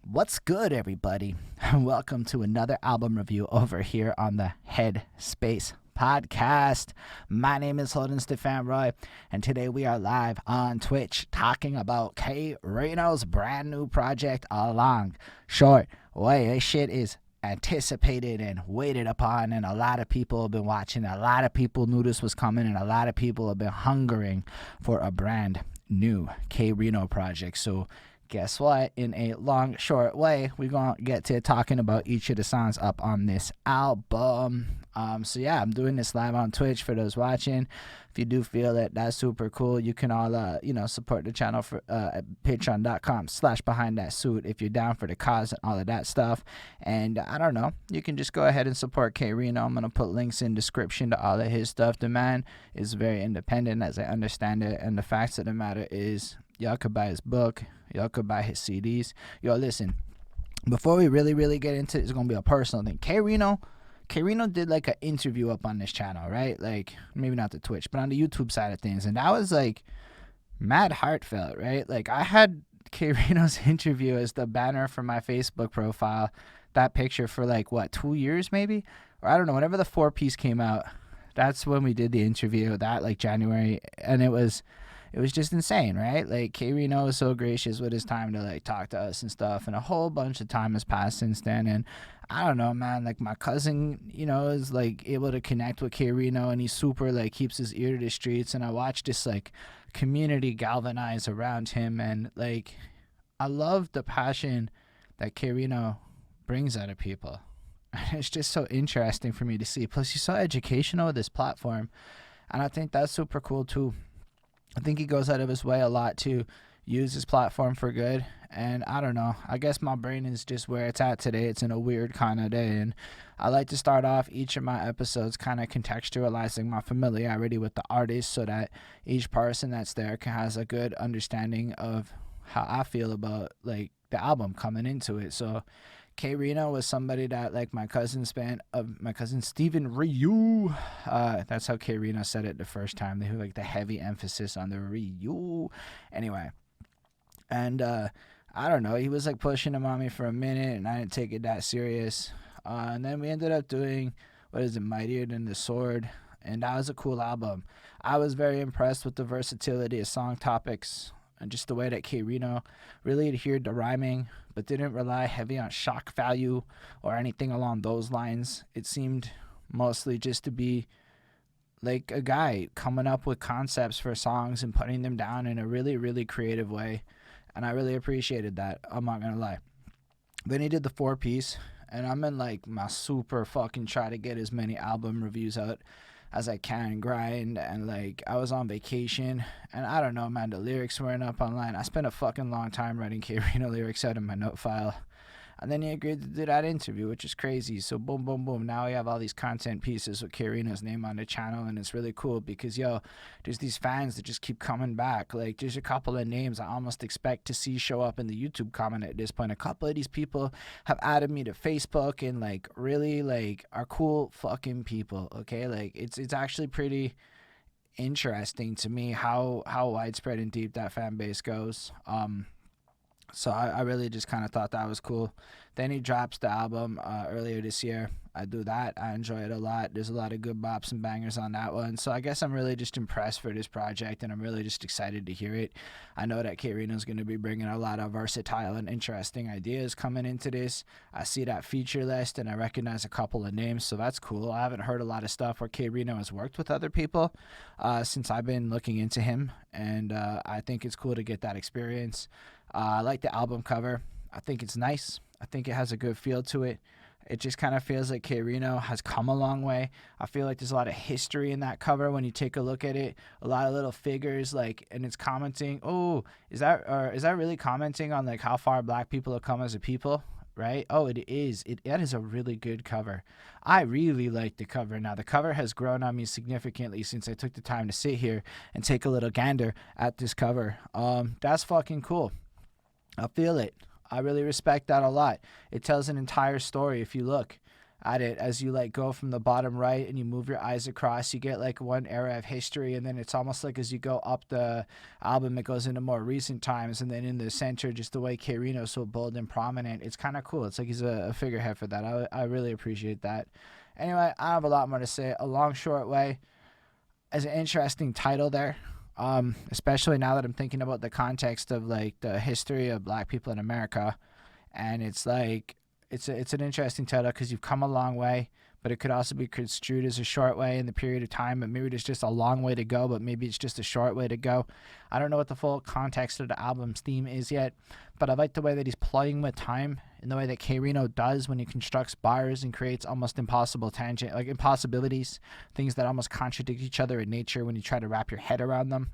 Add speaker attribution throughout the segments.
Speaker 1: What's good, everybody? Welcome to another album review over here on the Headspace podcast. My name is Holden Stephan Roy, and today we are live on Twitch talking about K-Rino's brand new project, A Long Short Way. This shit is anticipated and waited upon, and a lot of people have been watching. A lot of people knew this was coming, and a lot of people have been hungering for a brand new K-Rino project. So guess what? In a long, short way, we're going to get to talking about each of the songs up on this album. So yeah, I'm doing this live on Twitch for those watching. If you do feel that that's super cool, you can all, support the channel for at patreon.com/behindthatsuit if you're down for the cause and all of that stuff. And I don't know, you can just go ahead and support K-Rino. I'm going to put links in description to all of his stuff. The man is very independent, as I understand it. And the facts of the matter is, y'all could buy his book. Y'all could buy his CDs. Yo, listen, before we really get into it, it's going to be a personal thing. K-Rino did like an interview up on this channel, right? Like, maybe not the Twitch, but on the YouTube side of things. And that was like mad heartfelt, right? Like, I had K-Rino's interview as the banner for my Facebook profile. That picture for like, 2 years maybe? Or I don't know, whenever the 4-piece came out, that's when we did the interview, that like January. And it was just insane, right? Like, K-Rino was so gracious with his time to like talk to us and stuff, and a whole bunch of time has passed since then. And I don't know, man, like my cousin, is like able to connect with K-Rino, and he super like keeps his ear to the streets, and I watched this like community galvanize around him. And like, I love the passion that K-Rino brings out of people. It's just so interesting for me to see. Plus, he's so educational with this platform, and I think that's super cool too. I think he goes out of his way a lot to use his platform for good. And I don't know, I guess my brain is just where it's at today. It's in a weird kind of day. And I like to start off each of my episodes kind of contextualizing my familiarity with the artist, so that each person that's there has a good understanding of how I feel about like the album coming into it. So K-Rino was somebody that like my cousin Stephan Roy. That's how K-Rino said it the first time. They had like the heavy emphasis on the Ryu. Anyway, and I don't know, he was like pushing him on me for a minute, and I didn't take it that serious. And then we ended up doing Mightier Than the Sword, and that was a cool album. I was very impressed with the versatility of song topics, and just the way that K-Rino really adhered to rhyming, but didn't rely heavy on shock value or anything along those lines. It seemed mostly just to be like a guy coming up with concepts for songs and putting them down in a really creative way, and I really appreciated that, I'm not gonna lie. Then he did the 4-piece, and I'm in like my super fucking try to get as many album reviews out as I can grind, and like I was on vacation, and I don't know, man, the lyrics weren't up online. I spent a fucking long time writing K-Rino lyrics out in my note file, and then he agreed to do that interview, which is crazy. So boom, now we have all these content pieces with K-Rino's name on the channel, and it's really cool because there's these fans that just keep coming back. Like, there's a couple of names I almost expect to see show up in the YouTube comment at this point. A couple of these people have added me to Facebook, and like really like are cool fucking people. Okay, like it's actually pretty interesting to me how widespread and deep that fan base goes. So I really just kind of thought that was cool. Then he drops the album earlier this year. I do that. I enjoy it a lot. There's a lot of good bops and bangers on that one. So I guess I'm really just impressed for this project, and I'm really just excited to hear it. I know that K-Rino's going to be bringing a lot of versatile and interesting ideas coming into this. I see that feature list, and I recognize a couple of names, so that's cool. I haven't heard a lot of stuff where K-Rino has worked with other people since I've been looking into him, and I think it's cool to get that experience. I like the album cover. I think it's nice. I think it has a good feel to it. It just kind of feels like K-Rino has come a long way. I feel like there's a lot of history in that cover when you take a look at it. A lot of little figures, like, and it's commenting, oh, is that really commenting on like how far black people have come as a people, right? Oh, it is. That is a really good cover. I really like the cover. Now, the cover has grown on me significantly since I took the time to sit here and take a little gander at this cover. That's fucking cool. I feel it. I really respect that a lot. It tells an entire story if you look. at it as you like go from the bottom right and you move your eyes across. You get like one era of history, and then it's almost like as you go up the album, it goes into more recent times, and then in the center, just the way K-Rino is so bold and prominent, it's kind of cool. It's like he's a figurehead for that. I really appreciate that. Anyway, I have a lot more to say. A Long Short Way is an interesting title there. Especially now that I'm thinking about the context of like the history of black people in America, and it's like it's an interesting title because you've come a long way, but it could also be construed as a short way in the period of time. But maybe there's just a long way to go, but maybe it's just a short way to go. I don't know what the full context of the album's theme is yet, but I like the way that he's playing with time in the way that K-Rino does when he constructs bars and creates almost impossible like impossibilities, things that almost contradict each other in nature when you try to wrap your head around them.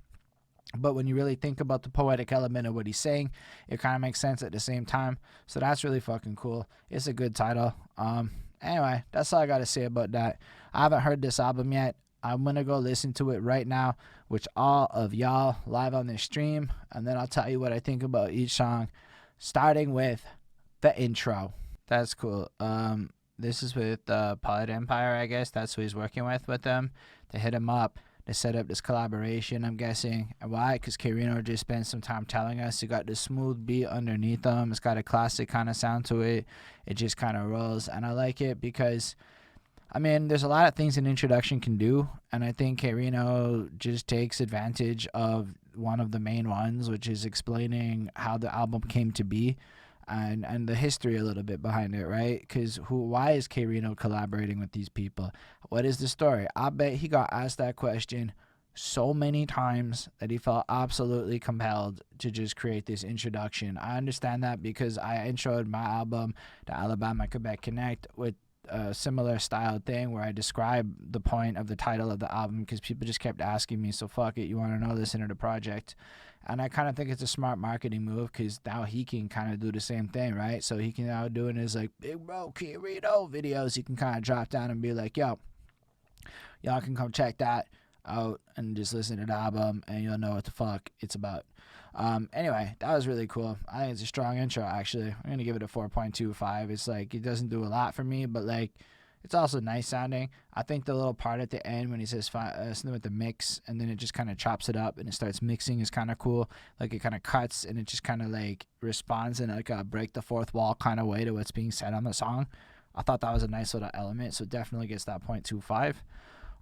Speaker 1: But when you really think about the poetic element of what he's saying, it kind of makes sense at the same time. So that's really fucking cool. It's a good title. Anyway, that's all I got to say about that. I haven't heard this album yet. I'm going to go listen to it right now with all of y'all live on this stream. And then I'll tell you what I think about each song, starting with the intro. That's cool. This is with Pod Empire, I guess. That's who he's working with them. They hit him up to set up this collaboration, I'm guessing. And why? Because K-Rino just spent some time telling us he got this smooth beat underneath him. It's got a classic kind of sound to it. It just kind of rolls. And I like it because, I mean, there's a lot of things an introduction can do. And I think K-Rino just takes advantage of one of the main ones, which is explaining how the album came to be. And the history a little bit behind it, right? Because why is K-Rino collaborating with these people? What is the story? I bet he got asked that question so many times that he felt absolutely compelled to just create this introduction. I understand that because I introed my album, the Alabama Quebec Connect, with a similar style thing where I describe the point of the title of the album because people just kept asking me, so fuck it, you want to know this into the project? And I kind of think it's a smart marketing move because now he can kind of do the same thing, right? So he can now do in his like Big Bro K-Rino videos. He can kind of drop down and be like, yo, y'all can come check that out and just listen to the album and you'll know what the fuck it's about. Anyway, that was really cool. I think it's a strong intro, actually. I'm going to give it a 4.25. It's like, it doesn't do a lot for me, but like, it's also nice sounding. I think the little part at the end when he says something with the mix and then it just kind of chops it up and it starts mixing is kind of cool. Like it kind of cuts and it just kind of like responds in like a break the fourth wall kind of way to what's being said on the song. I thought that was a nice little element, so definitely gets that 0.25.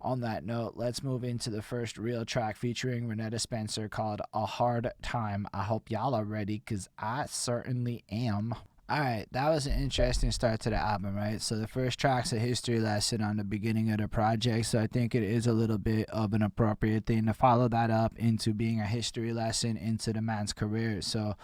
Speaker 1: On that note, let's move into the first real track featuring Ronnetta Spencer called A Hard Time. I hope y'all are ready because I certainly am. Alright, that was an interesting start to the album, right? So the first track's a history lesson on the beginning of the project, so I think it is a little bit of an appropriate thing to follow that up into being a history lesson into the man's career. So,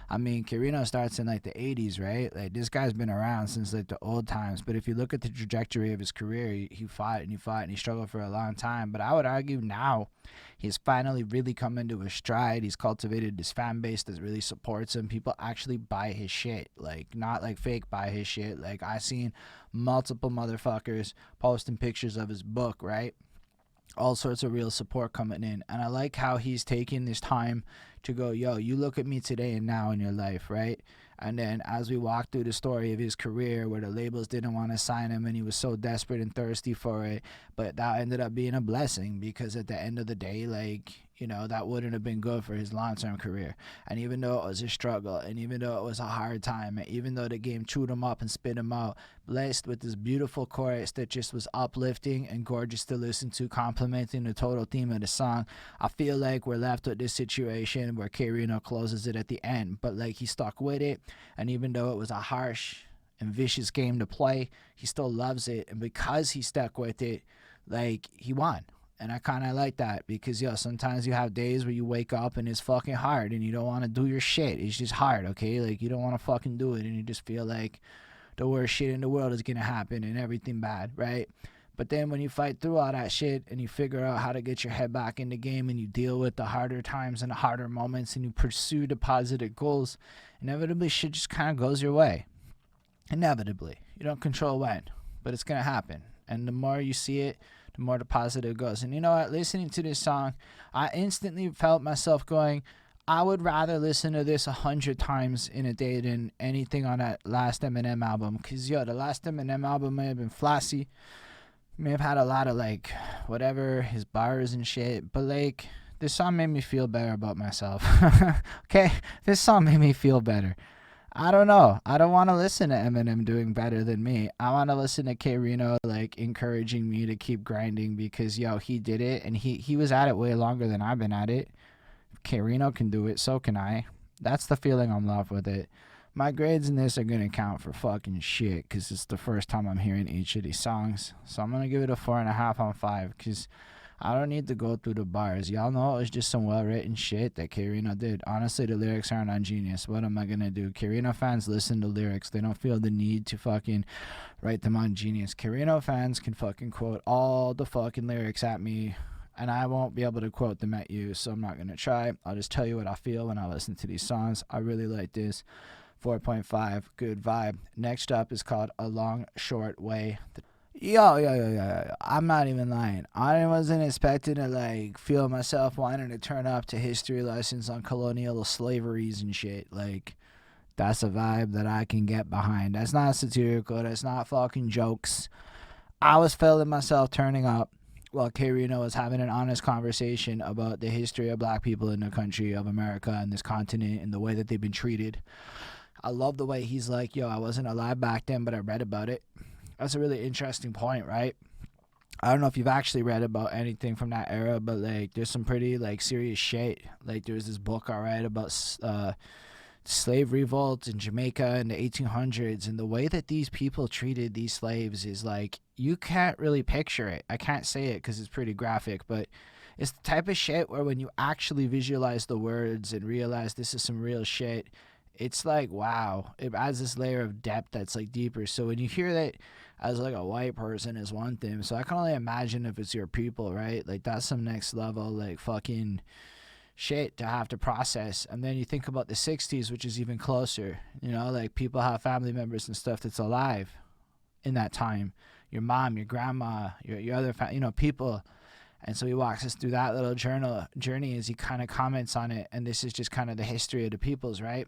Speaker 1: I mean, K-Rino starts in like the 80s, right? Like this guy's been around since like the old times, but if you look at the trajectory of his career, he fought and he fought and he struggled for a long time. But I would argue now he's finally really come into his stride. He's cultivated this fan base that really supports him. People actually buy his shit, like not like fake buy his shit. Like I seen multiple motherfuckers posting pictures of his book, right? All sorts of real support coming in. And I like how he's taking this time to go, yo, you look at me today and now in your life, right? And then as we walk through the story of his career where the labels didn't want to sign him and he was so desperate and thirsty for it, but that ended up being a blessing because at the end of the day, like, you know, that wouldn't have been good for his long-term career. And even though it was a struggle and even though it was a hard time and even though the game chewed him up and spit him out, blessed with this beautiful chorus that just was uplifting and gorgeous to listen to, complimenting the total theme of the song, I feel like we're left with this situation where K-Rino closes it at the end, but like he stuck with it. And even though it was a harsh and vicious game to play, he still loves it. And because he stuck with it, like he won. And I kind of like that because, yo, sometimes you have days where you wake up and it's fucking hard and you don't want to do your shit. It's just hard, okay? Like, you don't want to fucking do it and you just feel like the worst shit in the world is going to happen and everything bad, right? But then when you fight through all that shit and you figure out how to get your head back in the game and you deal with the harder times and the harder moments and you pursue the positive goals, inevitably shit just kind of goes your way. Inevitably. You don't control when, but it's going to happen. And the more you see it, the more the positive goes. And you know what? Listening to this song, I instantly felt myself going, I would rather listen to this 100 times in a day than anything on that last Eminem album. Cause yo, the last Eminem album may have been flashy, may have had a lot of like whatever his bars and shit, but like this song made me feel better about myself. Okay, this song made me feel better. I don't know. I don't want to listen to Eminem doing better than me. I want to listen to K-Rino like encouraging me to keep grinding because yo, he did it and he was at it way longer than I've been at it. If K-Rino can do it, so can I. That's the feeling I'm left with it. My grades in this are gonna count for fucking shit because it's the first time I'm hearing each of these songs. So I'm gonna give it a 4.5 on 5 because I don't need to go through the bars. Y'all know it was just some well-written shit that K-Rino did. Honestly, the lyrics aren't on Genius. What am I gonna do? K-Rino fans listen to lyrics. They don't feel the need to fucking write them on Genius. K-Rino fans can fucking quote all the fucking lyrics at me, and I won't be able to quote them at you, so I'm not gonna try. I'll just tell you what I feel when I listen to these songs. I really like this. 4.5, good vibe. Next up is called A Long Short Way. Yo. I'm not even lying. I wasn't expecting to like feel myself wanting to turn up to history lessons on colonial slaveries and shit. Like, that's a vibe that I can get behind. That's not satirical. That's not fucking jokes. I was feeling myself turning up while K-Rino was having an honest conversation about the history of black people in the country of America and this continent and the way that they've been treated. I love the way he's like, yo, I wasn't alive back then, but I read about it. That's a really interesting point, right? I don't know if you've actually read about anything from that era, but like there's some pretty like serious shit. Like there's this book I read about slave revolt in Jamaica in the 1800s, and the way that these people treated these slaves is like you can't really picture it. I can't say it because it's pretty graphic, but it's the type of shit where when you actually visualize the words and realize this is some real shit, it's like, wow, it adds this layer of depth that's like deeper. So when you hear that as like a white person is one thing, so I can only imagine if it's your people, right? Like that's some next level like fucking shit to have to process. And then you think about the 60s, which is even closer, you know, like people have family members and stuff that's alive in that time, your mom, your grandma, your other people. And so he walks us through that little journey as he kind of comments on it, and this is just kind of the history of the peoples, right?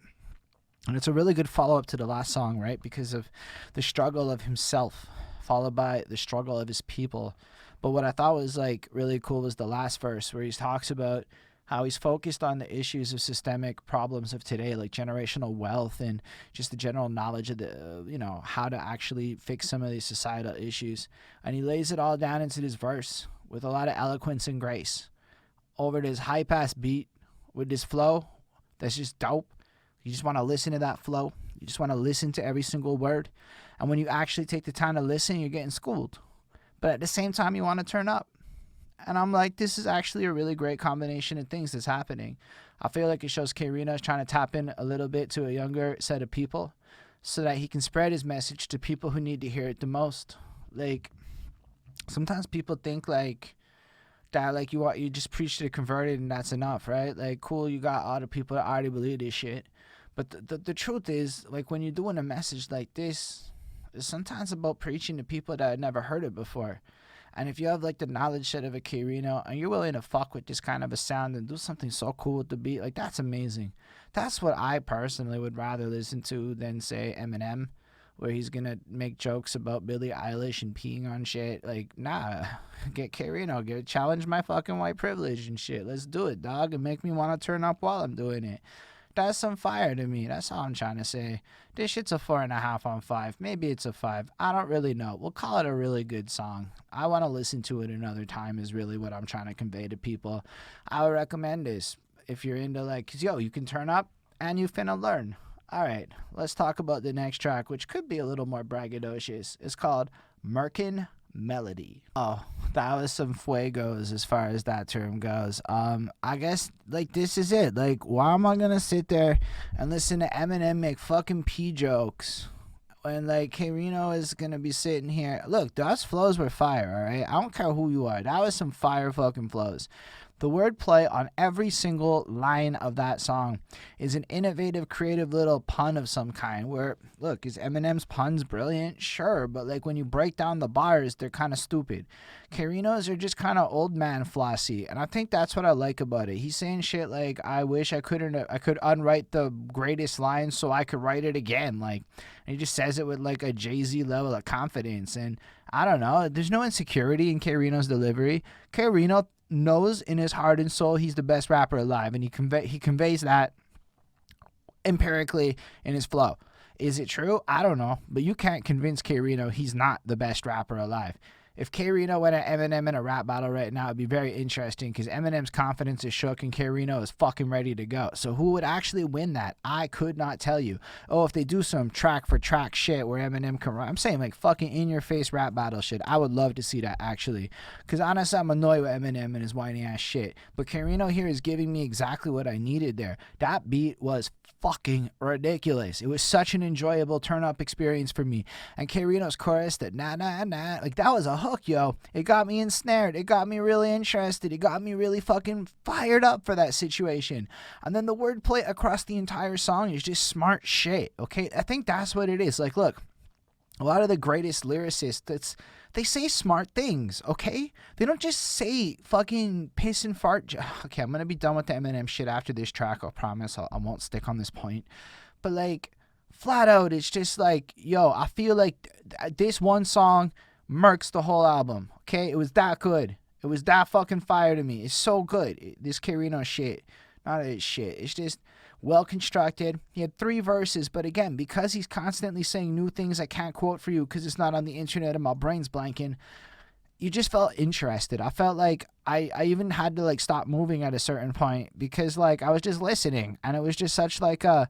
Speaker 1: And it's a really good follow-up to the last song, right? Because of the struggle of himself, followed by the struggle of his people. But what I thought was like really cool was the last verse where he talks about how he's focused on the issues of systemic problems of today, like generational wealth and just the general knowledge of the, how to actually fix some of these societal issues. And he lays it all down into this verse with a lot of eloquence and grace over this high-pass beat with this flow that's just dope. You just want to listen to that flow. You just want to listen to every single word. And when you actually take the time to listen, you're getting schooled. But at the same time, you want to turn up. And I'm like, this is actually a really great combination of things that's happening. I feel like it shows K-Rino is trying to tap in a little bit to a younger set of people so that he can spread his message to people who need to hear it the most. Like, sometimes people think like that, like you just preach to the converted and that's enough, right? Like, cool, you got all the people that already believe this shit. But the truth is, like, when you're doing a message like this, it's sometimes about preaching to people that had never heard it before. And if you have, like, the knowledge set of a K-Rino and you're willing to fuck with this kind of a sound and do something so cool with the beat, like, that's amazing. That's what I personally would rather listen to than, say, Eminem, where he's going to make jokes about Billie Eilish and peeing on shit. Like, nah, get K-Rino, challenge my fucking white privilege and shit. Let's do it, dog, and make me want to turn up while I'm doing it. That's some fire to me. That's all I'm trying to say. This shit's a 4.5 on 5. Maybe it's a 5. I don't really know. We'll call it a really good song. I want to listen to it another time is really what I'm trying to convey to people. I would recommend this if you're into like, cause yo, you can turn up and you finna learn. All right, let's talk about the next track, which could be a little more braggadocious. It's called Merkin Melody. Oh, that was some fuegos as far as that term goes. I guess like this is it. Like, why am I gonna sit there and listen to Eminem make fucking pee jokes when like K-Rino is gonna be sitting here? Look, those flows were fire, all right? I don't care who you are. That was some fire fucking flows. The wordplay on every single line of that song is an innovative, creative little pun of some kind. Where, look, is Eminem's puns brilliant? Sure, but like when you break down the bars, they're kind of stupid. K-Rino's are just kind of old man flossy, and I think that's what I like about it. He's saying shit like, "I wish I could unwrite the greatest line so I could write it again." Like, and he just says it with like a Jay-Z level of confidence, and I don't know. There's no insecurity in K-Rino's delivery. K-Rino knows in his heart and soul he's the best rapper alive, and he conveys that empirically in his flow. Is it true? I don't know, but you can't convince K-Rino he's not the best rapper alive. If K-Rino went at Eminem in a rap battle right now, it'd be very interesting because Eminem's confidence is shook and K-Rino is fucking ready to go. So who would actually win that? I could not tell you. Oh, if they do some track for track shit where Eminem can run, I'm saying like fucking in your face rap battle shit. I would love to see that actually. Because honestly, I'm annoyed with Eminem and his whiny ass shit. But K-Rino here is giving me exactly what I needed there. That beat was fucking ridiculous. It was such an enjoyable turn up experience for me. And K-Rino's chorus, that nah nah nah, like that was a hook, yo. It got me ensnared. It got me really interested. It got me really fucking fired up for that situation. And then the wordplay across the entire song is just smart shit. Okay, I think that's what it is. Like, look, a lot of the greatest lyricists, they say smart things, okay? They don't just say fucking piss and fart. Okay, I'm going to be done with the Eminem shit after this track. I promise I won't stick on this point. But, like, flat out, it's just like, yo, I feel like this one song murks the whole album, okay? It was that good. It was that fucking fire to me. It's so good. This K-Rino shit. Not his shit. It's just well constructed. He had 3 verses, but again, because he's constantly saying new things I can't quote for you because it's not on the internet and my brain's blanking, you just felt interested. I felt like I even had to like stop moving at a certain point because like I was just listening and it was just such like a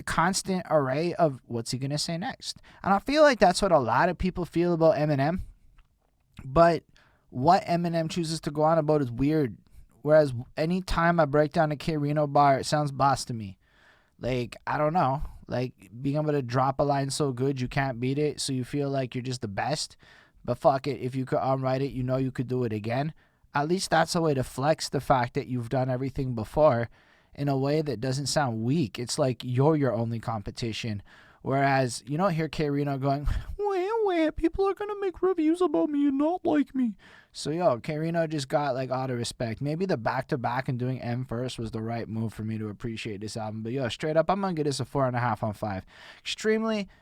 Speaker 1: constant array of what's he gonna say next. And I feel like that's what a lot of people feel about Eminem, but what Eminem chooses to go on about is weird. Whereas anytime I break down a K-Rino bar, it sounds boss to me. Like, I don't know. Like, being able to drop a line so good you can't beat it, so you feel like you're just the best. But fuck it, if you could unwrite it, you know you could do it again. At least that's a way to flex the fact that you've done everything before in a way that doesn't sound weak. It's like you're your only competition. Whereas you don't hear K-Rino going, wait, people are going to make reviews about me and not like me. So, yo, K-Rino just got, like, all the respect. Maybe the back-to-back and doing M first was the right move for me to appreciate this album. But, yo, straight up, I'm going to give this a 4.5 on 5.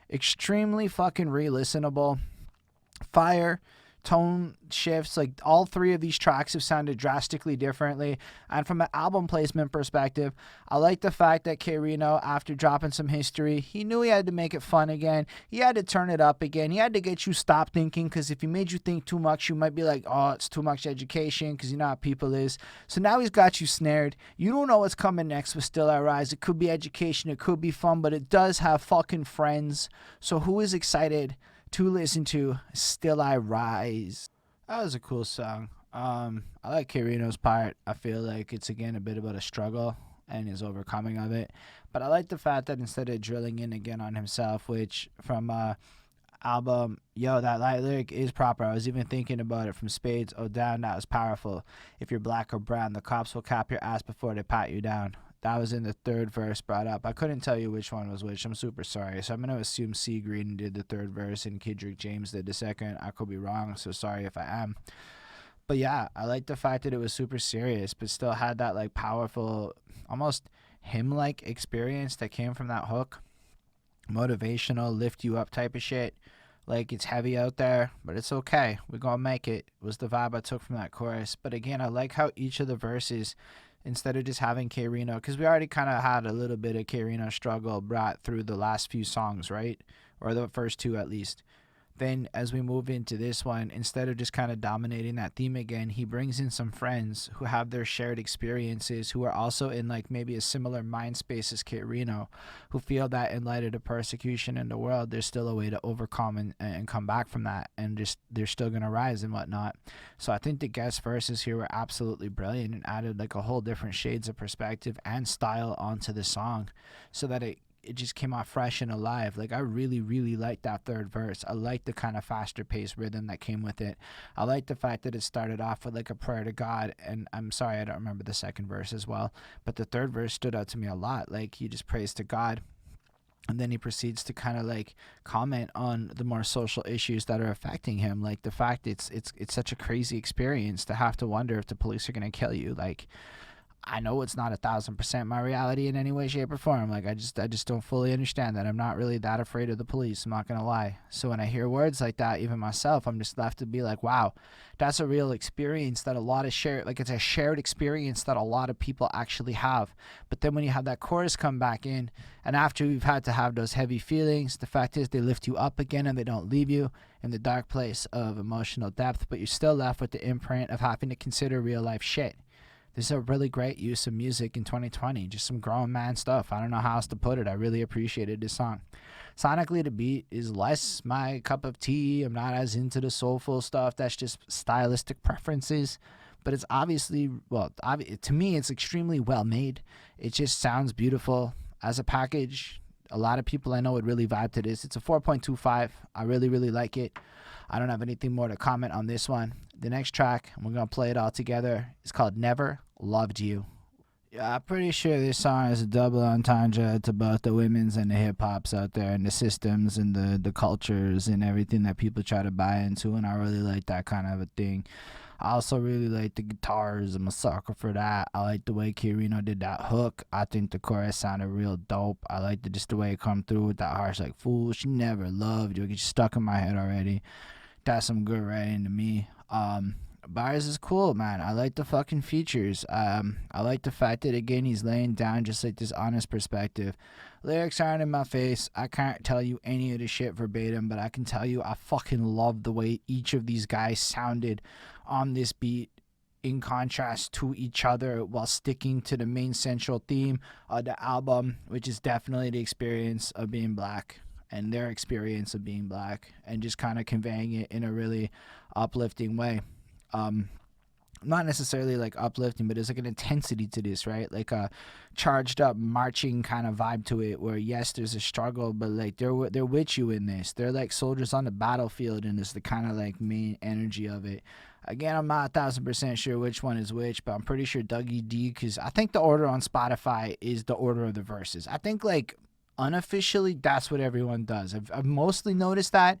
Speaker 1: Extremely fucking re-listenable. Fire. Tone shifts, like all 3 of these tracks have sounded drastically differently. And from an album placement perspective, I like the fact that K-Rino, after dropping some history, he knew he had to make it fun again. He had to turn it up again. He had to get you stop thinking, because if he made you think too much, you might be like, oh, it's too much education, because you know how people is. So now he's got you snared. You don't know what's coming next with Still I Rise. It could be education, it could be fun, but it does have fucking friends. So who is excited to listen to Still I Rise? That was a cool song. I like K-Rino's part. I feel like it's again a bit about a struggle and his overcoming of it. But I like the fact that instead of drilling in again on himself, which from album, yo, that light lyric is proper. I was even thinking about it from Spades. Oh damn, that was powerful. If you're black or brown, the cops will cap your ass before they pat you down. That was in the 3rd verse brought up. I couldn't tell you which one was which. I'm super sorry. So I'm going to assume C. Green did the 3rd verse and Kidricc James did the 2nd. I could be wrong, so sorry if I am. But yeah, I like the fact that it was super serious, but still had that like powerful, almost hymn-like experience that came from that hook. Motivational, lift you up type of shit. Like, it's heavy out there, but it's okay. We're going to make it, was the vibe I took from that chorus. But again, I like how each of the verses, instead of just having K-Rino, because we already kind of had a little bit of K-Rino struggle brought through the last few songs, right? Or the first 2 at least. Then as we move into this one, instead of just kind of dominating that theme again, he brings in some friends who have their shared experiences, who are also in like maybe a similar mind space as K-Rino, who feel that in light of the persecution in the world, there's still a way to overcome and come back from that, and just they're still going to rise and whatnot. So I think the guest verses here were absolutely brilliant and added like a whole different shades of perspective and style onto the song, so that it it just came out fresh and alive. Like, I really, really liked that third verse. I liked the kind of faster paced rhythm that came with it. I liked the fact that it started off with like a prayer to God. And I'm sorry, I don't remember the second verse as well. But the third verse stood out to me a lot. Like, he just prays to God. And then he proceeds to kind of like comment on the more social issues that are affecting him, like the fact it's such a crazy experience to have to wonder if the police are gonna kill you. Like, I know it's not 1,000% my reality in any way, shape, or form. Like, I just don't fully understand that. I'm not really that afraid of the police. I'm not gonna lie. So when I hear words like that, even myself, I'm just left to be like, wow, that's a real experience that a lot of share. Like, it's a shared experience that a lot of people actually have. But then when you have that chorus come back in, and after you've had to have those heavy feelings, the fact is they lift you up again and they don't leave you in the dark place of emotional depth. But you're still left with the imprint of having to consider real life shit. This is a really great use of music in 2020. Just some grown man stuff. I don't know how else to put it. I really appreciated this song. Sonically, the beat is less my cup of tea. I'm not as into the soulful stuff. That's just stylistic preferences. But it's obviously, well, to me, it's extremely well made. It just sounds beautiful as a package. A lot of people I know would really vibe to this. It's a 4.25. I really, really like it. I don't have anything more to comment on this one. The next track, and we're going to play it all together, is called Never Loved You. Yeah, I'm pretty sure this song is a double entendre to both the women's and the hip-hops out there, and the systems and the cultures and everything that people try to buy into, and I really like that kind of a thing. I also really like the guitars. I'm a sucker for that. I like the way K-Rino did that hook. I think the chorus sounded real dope. I like just the way it come through with that harsh, like, fool, she never loved you. It gets stuck in my head already. That's some good writing to me. Bars is cool, man. I like the fucking features. I like the fact that, again, he's laying down just like this honest perspective. Lyrics aren't in my face. I can't tell you any of the shit verbatim, but I can tell you I fucking love the way each of these guys sounded on this beat in contrast to each other while sticking to the main central theme of the album, which is definitely the experience of being black and their experience of being black, and just kind of conveying it in a really uplifting way. Not necessarily like uplifting, but there's like an intensity to this, right? Like a charged up marching kind of vibe to it, where yes, there's a struggle, but like they're with you in this. They're like soldiers on the battlefield, and it's the kind of like main energy of it. Again, I'm not 1,000% sure which one is which, but I'm pretty sure Dougie D, because I think the order on Spotify is the order of the verses. I think like unofficially that's what everyone does. I've mostly noticed that,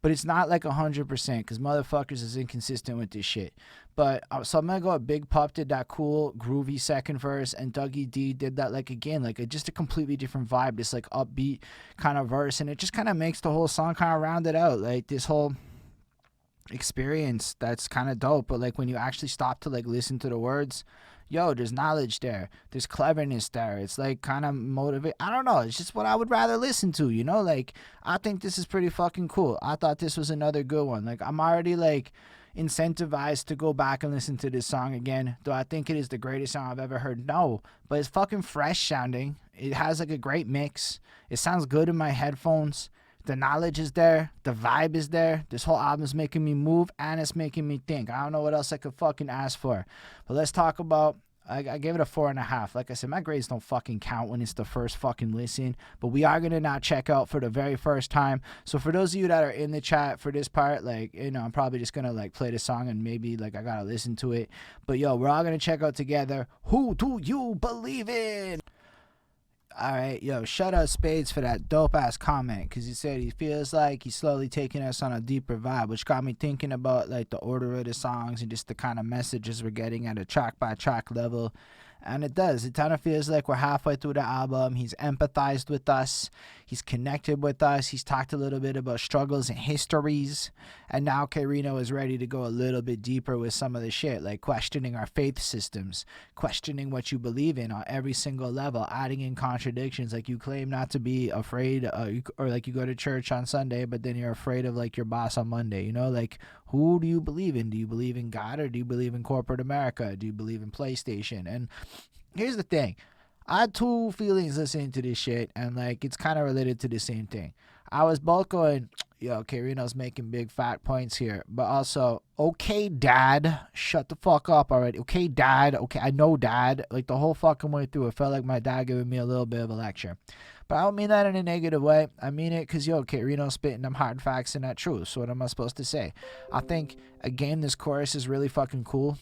Speaker 1: but it's not like 100% because motherfuckers is inconsistent with this shit. But so I'm gonna go. Big Pup did that cool groovy second verse, and Dougie D did that like again like just a completely different vibe, this like upbeat kind of verse, and it just kind of makes the whole song kind of round it out, like this whole experience that's kind of dope. But like when you actually stop to like listen to the words, yo, there's knowledge there, there's cleverness there. It's like kind of motivate. I don't know. It's just what I would rather listen to, you know? Like, I think this is pretty fucking cool. I thought this was another good one. Like, I'm already like incentivized to go back and listen to this song again. Do I think it is the greatest song I've ever heard? No, but it's fucking fresh sounding. It has like a great mix. It sounds good in my headphones. The knowledge is there. The vibe is there. This whole album's making me move, and it's making me think. I don't know what else I could fucking ask for. But let's talk about... I gave it a 4.5. Like I said, my grades don't fucking count when it's the first fucking listen. But we are going to now check out for the very first time. So for those of you that are in the chat for this part, like, you know, I'm probably just going to, like, play the song and maybe, like, I got to listen to it. But, yo, we're all going to check out together. Who do you believe in? Alright, yo, shout out Spades for that dope ass comment, because he said he feels like he's slowly taking us on a deeper vibe, which got me thinking about like the order of the songs and just the kind of messages we're getting at a track by track level. And it does. It kind of feels like we're halfway through the album. He's empathized with us. He's connected with us. He's talked a little bit about struggles and histories. And now K-Rino is ready to go a little bit deeper with some of the shit, like questioning our faith systems, questioning what you believe in on every single level, adding in contradictions, like you claim not to be afraid, or like you go to church on Sunday, but then you're afraid of like your boss on Monday, you know, like who do you believe in? Do you believe in God, or do you believe in corporate America? Do you believe in PlayStation? And here's the thing. I had two feelings listening to this shit, and like it's kind of related to the same thing. I was both going, yo, K-Rino's making big fat points here. But also, okay, dad, shut the fuck up already. Okay, dad, okay, I know, dad. Like, the whole fucking way through, it felt like my dad giving me a little bit of a lecture. But I don't mean that in a negative way. I mean it because, yo, K-Rino's spitting them hard facts and that truth. So what am I supposed to say? I think, again, this chorus is really fucking cool.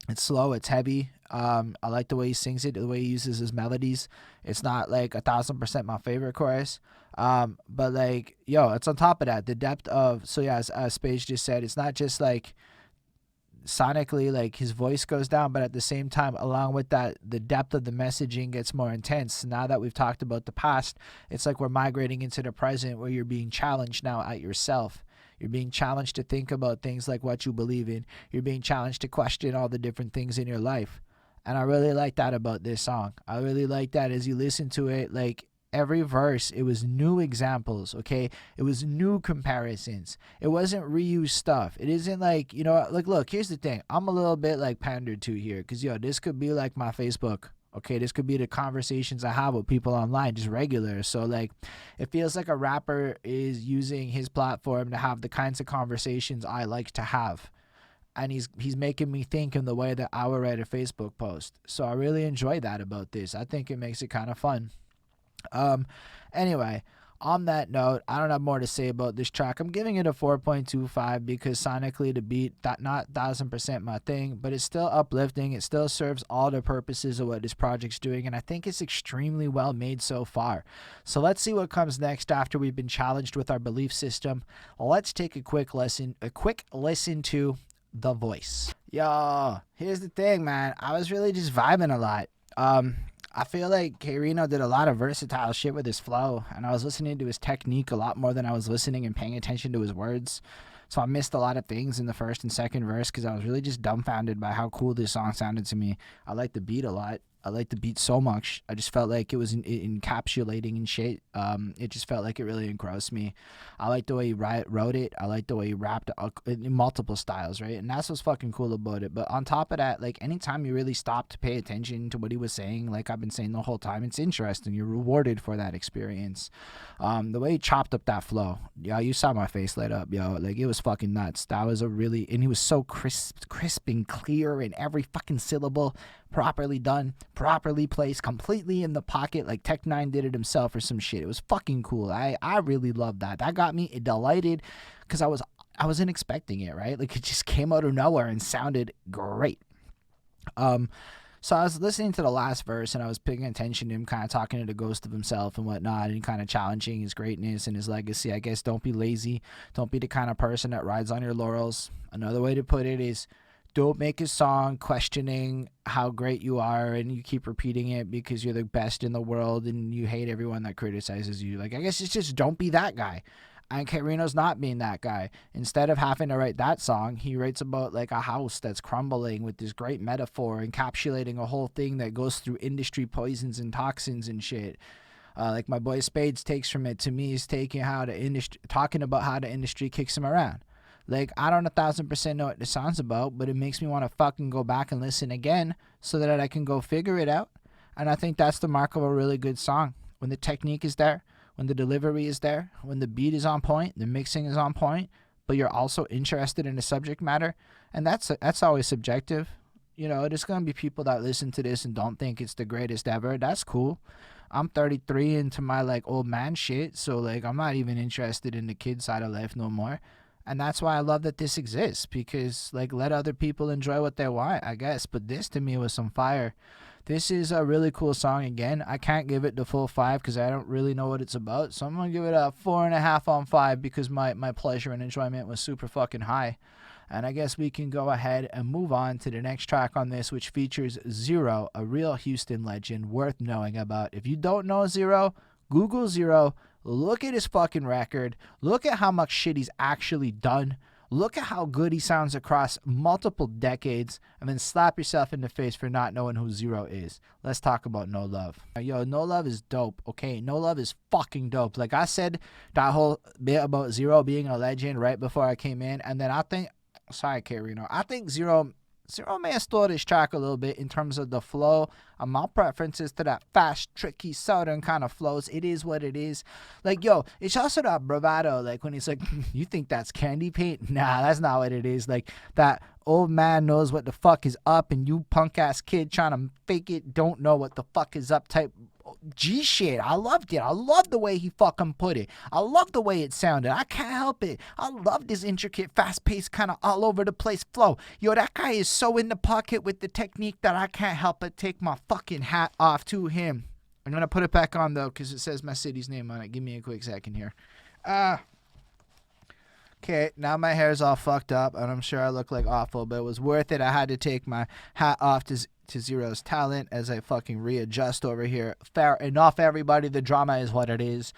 Speaker 1: It's slow, it's heavy. I like the way he sings it, the way he uses his melodies. It's not like 1,000% my favorite chorus. But like, yo, it's on top of that. The depth of, so yeah, as Spage just said, it's not just like sonically, like his voice goes down, but at the same time, along with that, the depth of the messaging gets more intense. Now that we've talked about the past, it's like we're migrating into the present where you're being challenged now at yourself. You're being challenged to think about things like what you believe in. You're being challenged to question all the different things in your life. And I really like that about this song. I really like that as you listen to it, like every verse, it was new examples, okay? It was new comparisons. It wasn't reused stuff. It isn't like, you know, like, look, here's the thing. I'm a little bit like pandered to here because, yo, this could be like my Facebook. Okay, this could be the conversations I have with people online, just regular. So, like, it feels like a rapper is using his platform to have the kinds of conversations I like to have. And he's making me think in the way that I would write a Facebook post. So I really enjoy that about this. I think it makes it kind of fun. Anyway, on that note, I don't have more to say about this track. I'm giving it a 4.25 because sonically the beat, that not 1,000% my thing, but it's still uplifting. It still serves all the purposes of what this project's doing, and I think it's extremely well made so far. So let's see what comes next after we've been challenged with our belief system. Let's take a quick listen to The Voice. Yo, here's the thing, man. I was really just vibing a lot. I feel like K-Rino did a lot of versatile shit with his flow, and I was listening to his technique a lot more than I was listening and paying attention to his words. So I missed a lot of things in the first and second verse because I was really just dumbfounded by how cool this song sounded to me. I like the beat a lot. I like the beat so much. I just felt like it was encapsulating and shit. It just felt like it really engrossed me. I like the way he wrote it. I like the way he rapped in multiple styles, right? And that's what's fucking cool about it. But on top of that, like anytime you really stop to pay attention to what he was saying, like I've been saying the whole time, it's interesting. You're rewarded for that experience. The way he chopped up that flow, yo, you saw my face light up, yo. Like it was fucking nuts. That was and he was so crisp and clear in every fucking syllable. Properly done, properly placed, completely in the pocket, like Tech 9 did it himself or some shit. It was fucking cool. I really loved that. That got me delighted because I wasn't expecting it, right? Like it just came out of nowhere and sounded great. So I was listening to the last verse and I was paying attention to him kind of talking to the ghost of himself and whatnot and kind of challenging his greatness and his legacy. I guess don't be lazy. Don't be the kind of person that rides on your laurels. Another way to put it is don't make a song questioning how great you are and you keep repeating it because you're the best in the world and you hate everyone that criticizes you. Like, I guess it's just don't be that guy. And K-Rino's not being that guy. Instead of having to write that song, he writes about like a house that's crumbling with this great metaphor encapsulating a whole thing that goes through industry poisons and toxins and shit. Like my boy Spades takes from it, to me, is talking about how the industry kicks him around. Like, I don't 1,000% know what the song's about, but it makes me want to fucking go back and listen again so that I can go figure it out. And I think that's the mark of a really good song. When the technique is there, when the delivery is there, when the beat is on point, the mixing is on point, but you're also interested in the subject matter. And that's always subjective. You know, there's going to be people that listen to this and don't think it's the greatest ever. That's cool. I'm 33 into my, like, old man shit, so, like, I'm not even interested in the kid side of life no more. And that's why I love that this exists, because, like, let other people enjoy what they want, I guess. But this, to me, was some fire. This is a really cool song. Again, I can't give it the full 5 because I don't really know what it's about. So I'm going to give it a 4.5 on 5 because my pleasure and enjoyment was super fucking high. And I guess we can go ahead and move on to the next track on this, which features Zero, a real Houston legend worth knowing about. If you don't know Zero, Google Zero. Look at his fucking record. Look at how much shit he's actually done. Look at how good he sounds across multiple decades, and then slap yourself in the face for not knowing who Zero is. Let's talk about No Love. Yo, No Love is dope, okay? No Love is fucking dope. Like I said, that whole bit about Zero being a legend right before I came in, and then I think, sorry, K-Rino, I think Zero Zero may have stole this track a little bit in terms of the flow. My preference is to that fast, tricky, southern kind of flows. It is what it is. Like, yo, it's also that bravado. Like, when he's like, you think that's candy paint? Nah, that's not what it is. Like, that old man knows what the fuck is up, and you punk ass kid trying to fake it don't know what the fuck is up type G shit. I loved it. I love the way he fucking put it. I love the way it sounded. I can't help it. I love this intricate, fast-paced, kind of all over the place flow. Yo, that guy is so in the pocket with the technique that I can't help but take my fucking hat off to him. I'm gonna put it back on though, because it says my city's name on it. Give me a quick second here. Okay, now my hair's all fucked up, and I'm sure I look like awful, but it was worth it. I had to take my hat off to Zero's talent as I fucking readjust over here. Fair enough, everybody. The drama is what it is.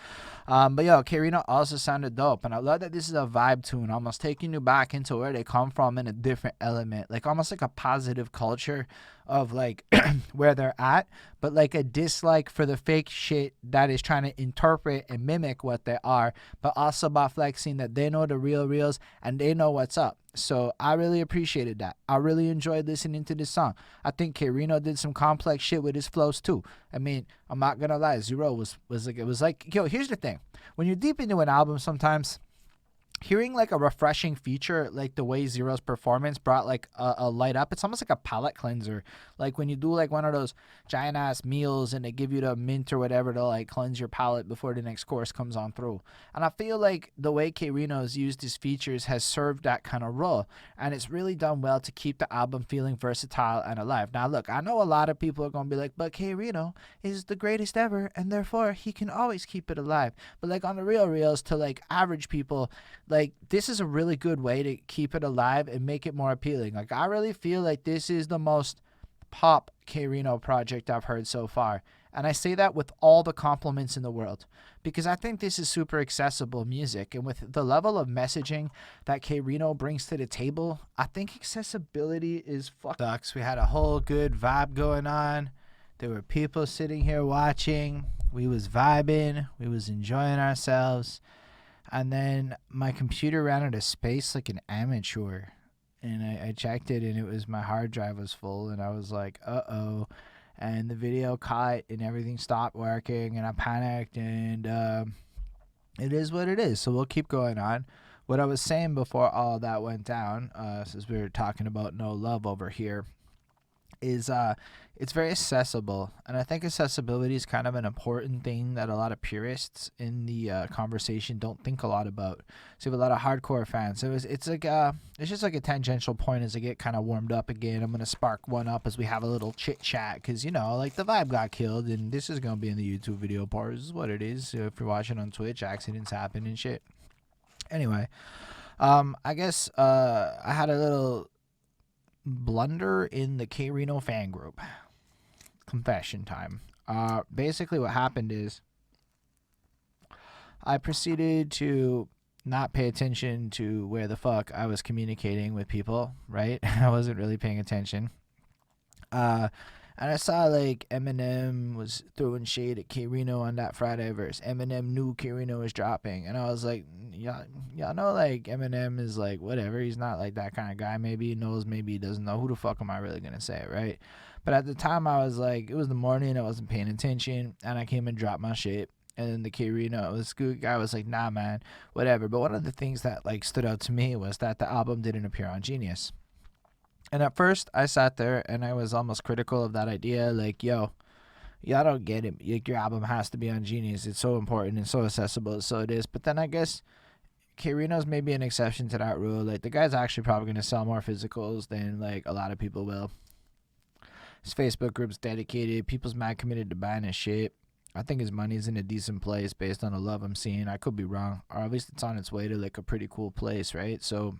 Speaker 1: But yo, K-Rino also sounded dope, and I love that this is a vibe tune, almost taking you back into where they come from in a different element, like almost like a positive culture of like where they're at, but like a dislike for the fake shit that is trying to interpret and mimic what they are, but also by flexing that they know the real reals and they know what's up. So I really appreciated that. I really enjoyed listening to this song. I think K-Rino did some complex shit with his flows too. I mean, I'm not gonna lie, Zero was like, it was like, yo, here's the thing. When you're deep into an album, sometimes hearing like a refreshing feature, like the way Zero's performance brought like a light up, it's almost like a palate cleanser. Like when you do like one of those giant ass meals and they give you the mint or whatever to like cleanse your palate before the next course comes on through. And I feel like the way K-Rino's used his features has served that kind of role, and it's really done well to keep the album feeling versatile and alive. Now look, I know a lot of people are gonna be like, but K-Rino is the greatest ever and therefore he can always keep it alive. But like on the real reels, to like average people, like this is a really good way to keep it alive and make it more appealing. Like I really feel like this is the most pop K-Rino project I've heard so far. And I say that with all the compliments in the world, because I think this is super accessible music, and with the level of messaging that K-Rino brings to the table, I think accessibility is sucks. We had a whole good vibe going on. There were people sitting here watching. We was vibing. We was enjoying ourselves. And then my computer ran out of space like an amateur. And I checked it, and it was my hard drive was full, and I was like, uh-oh. And the video cut, and everything stopped working, and I panicked, and it is what it is. So we'll keep going on. What I was saying before all that went down, since we were talking about no love over here, is it's very accessible, and I think accessibility is kind of an important thing that a lot of purists in the conversation don't think a lot about. So you have a lot of hardcore fans, so it's like it's just like a tangential point as I get kind of warmed up again. I'm gonna spark one up as we have a little chit chat, because you know, like the vibe got killed, and this is gonna be in the YouTube video part. This is what it is. So if you're watching on Twitch, accidents happen and shit. Anyway, I guess I had a little blunder in the K-Rino fan group. Confession time. Basically what happened is I proceeded to not pay attention to where the fuck I was communicating with people, right? I wasn't really paying attention. And I saw like Eminem was throwing shade at K-Rino on that Friday verse. Eminem knew K-Rino was dropping, and I was like, y'all know like Eminem is like whatever. He's not like that kind of guy. Maybe he knows, maybe he doesn't know. Who the fuck am I really gonna say, right? But at the time I was like, it was the morning, I wasn't paying attention, and I came and dropped my shit. And then the K-Rino, this guy was like, nah man, whatever. But one of the things that like stood out to me was that the album didn't appear on Genius. And at first, I sat there and I was almost critical of that idea. Like, yo, I don't get it. Like, your album has to be on Genius. It's so important and so accessible. So it is. But then I guess K-Rino's maybe an exception to that rule. Like, the guy's actually probably going to sell more physicals than, like, a lot of people will. His Facebook group's dedicated. People's mad committed to buying his shit. I think his money's in a decent place based on the love I'm seeing. I could be wrong. Or at least it's on its way to, like, a pretty cool place, right? So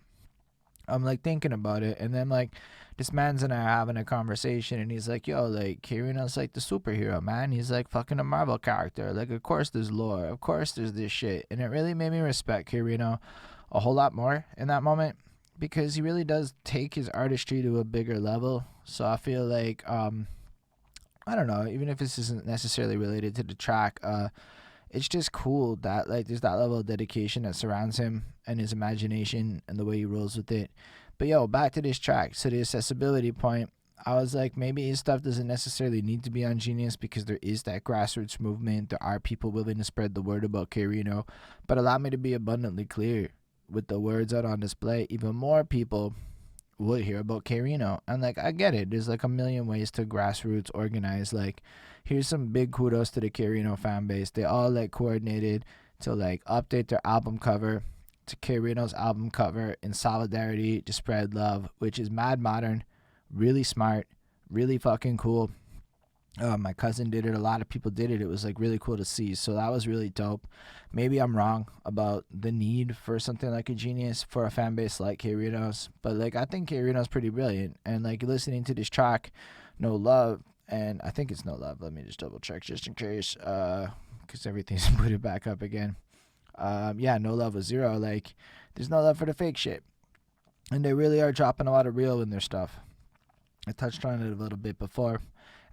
Speaker 1: I'm like thinking about it, and then like this man's and I are having a conversation, and he's like, yo, like K-Rino's like the superhero, man. He's like fucking a Marvel character. Like, of course there's lore, of course there's this shit. And it really made me respect K-Rino a whole lot more in that moment, because he really does take his artistry to a bigger level. So I feel like I don't know, even if this isn't necessarily related to the track, it's just cool that like there's that level of dedication that surrounds him and his imagination and the way he rolls with it. But yo, back to this track, to the accessibility point. I was like, maybe his stuff doesn't necessarily need to be on Genius because there is that grassroots movement. There are people willing to spread the word about K-Rino. But allow me to be abundantly clear, with the words out on display, even more people would hear about K-Rino. And like, I get it. There's like a million ways to grassroots organize. Like, here's some big kudos to the K-Rino fan base. They all like coordinated to like update their album cover to K-Rino's album cover in solidarity to spread love, which is mad modern, really smart, really fucking cool. My cousin did it. A lot of people did it. It was like really cool to see. So that was really dope. Maybe I'm wrong about the need for something like a Genius for a fan base like K-Rino's, but like I think K-Rino's pretty brilliant. And like listening to this track, No Love, and I think it's No Love. Let me just double check just in case, because everything's booted back up again. Yeah, No Love was Zero. Like, there's no love for the fake shit, and they really are dropping a lot of real in their stuff. I touched on it a little bit before,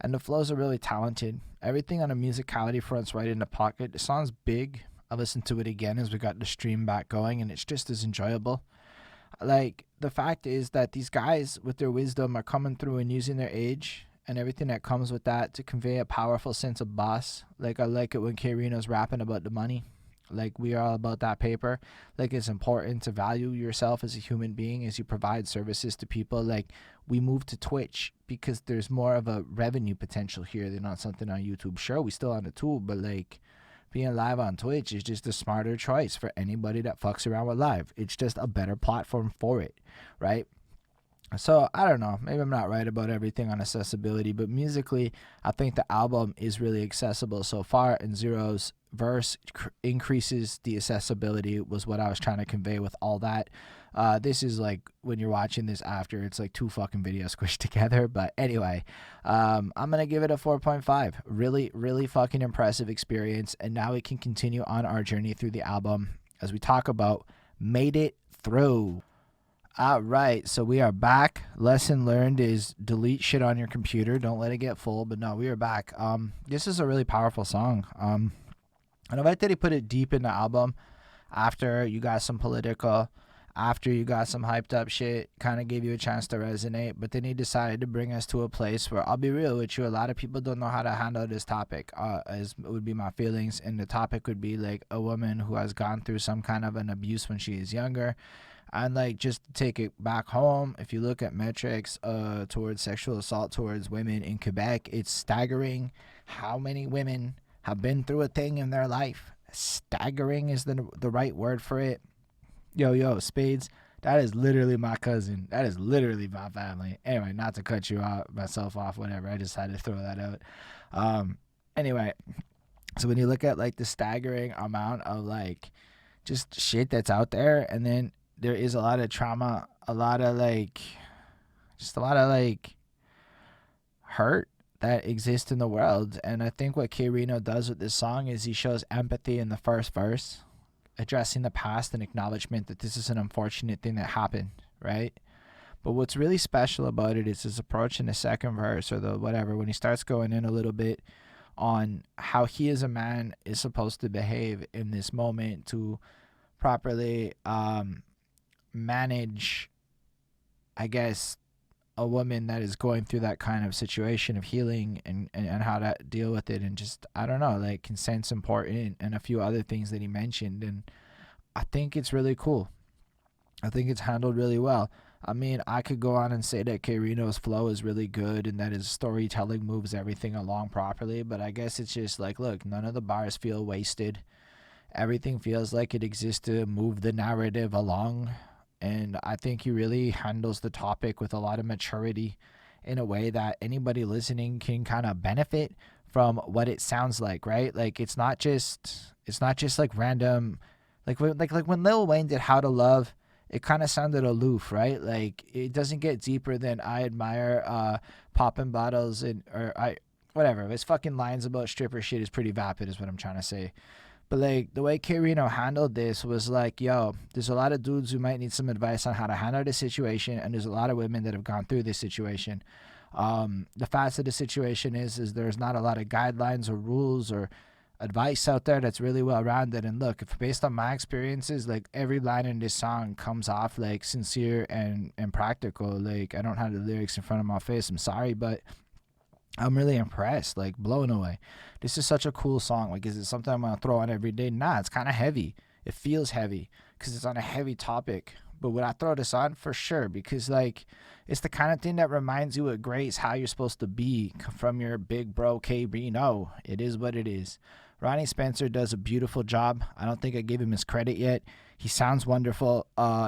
Speaker 1: and the flows are really talented. Everything on the musicality front's right in the pocket. The song's big. I listened to it again as we got the stream back going, and it's just as enjoyable. Like, the fact is that these guys, with their wisdom, are coming through and using their age and everything that comes with that to convey a powerful sense of boss. Like, I like it when K-Rino's rapping about the money. Like, we are all about that paper. Like, it's important to value yourself as a human being as you provide services to people. Like, we moved to Twitch because there's more of a revenue potential here than on something on YouTube. Sure, we still on the tool, but like, being live on Twitch is just a smarter choice for anybody that fucks around with live. It's just a better platform for it, right? So I don't know, maybe I'm not right about everything on accessibility, but musically I think the album is really accessible so far, and Zero's verse increases the accessibility was what I was trying to convey with all that. This is like when you're watching this after, it's like two fucking videos squished together. But anyway, I'm gonna give it a 4.5. Really, really fucking impressive experience, and now we can continue on our journey through the album as we talk about Made It Through. All right, so we are back. Lesson learned is delete shit on your computer. Don't let it get full. But no, we are back. This is a really powerful song. And I like that he put it deep in the album after you got some political, after you got some hyped up shit, kind of gave you a chance to resonate. But then he decided to bring us to a place where, I'll be real with you, a lot of people don't know how to handle this topic, as would be my feelings. And the topic would be like a woman who has gone through some kind of an abuse when she is younger. And like, just to take it back home, if you look at metrics towards sexual assault towards women in Quebec, it's staggering how many women have been through a thing in their life. Staggering is the right word for it. Yo, Spades, that is literally my cousin. That is literally my family. Anyway, not to cut you out, myself off, whatever. I just had to throw that out. Anyway, so when you look at like the staggering amount of like just shit that's out there, and then there is a lot of trauma, a lot of like hurt that exists in the world. And I think what K-Rino does with this song is he shows empathy in the first verse, addressing the past and acknowledgement that this is an unfortunate thing that happened, right? But what's really special about it is his approach in the second verse, or the whatever, when he starts going in a little bit on how he as a man is supposed to behave in this moment to properly manage, I guess, a woman that is going through that kind of situation of healing, and how to deal with it. And just, I don't know, like consent's important and a few other things that he mentioned. And I think it's really cool. I think it's handled really well. I mean, I could go on and say that K-Rino's flow is really good and that his storytelling moves everything along properly, but I guess it's just like, look, none of the bars feel wasted. Everything feels like it exists to move the narrative along. And I think he really handles the topic with a lot of maturity in a way that anybody listening can kind of benefit from what it sounds like, right? Like, it's not just like random, like when Lil Wayne did How to Love, it kind of sounded aloof, right? Like, it doesn't get deeper than I admire popping bottles whatever. His fucking lines about stripper shit is pretty vapid is what I'm trying to say. But like, the way K-Rino handled this was like, yo, there's a lot of dudes who might need some advice on how to handle this situation, and there's a lot of women that have gone through this situation. The fact of the situation is there's not a lot of guidelines or rules or advice out there that's really well rounded. And look, if based on my experiences, like every line in this song comes off like sincere and practical. Like I don't have the lyrics in front of my face, I'm sorry, but I'm really impressed, like blown away. This is such a cool song. Like, is it something I'm gonna throw on every day? Nah, it's kind of heavy. It feels heavy because it's on a heavy topic. But would I throw this on? For sure, because like it's the kind of thing that reminds you of grace, how you're supposed to be from your big bro K-Rino. It is what it is. Ronnie Spencer does a beautiful job. I don't think I gave him his credit yet. He sounds wonderful.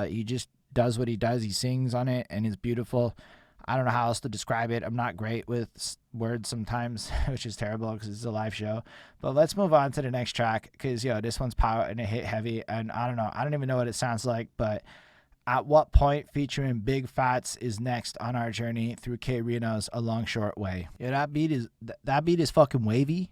Speaker 1: He just does what he does. He sings on it and it's beautiful. I don't know how else to describe it. I'm not great with words sometimes, which is terrible because it's a live show. But let's move on to the next track because, this one's power and it hit heavy. And I don't know. I don't even know what it sounds like. But at what point featuring Big Fats is next on our journey through K-Rino's A Long Short Way? Yeah, that beat is fucking wavy.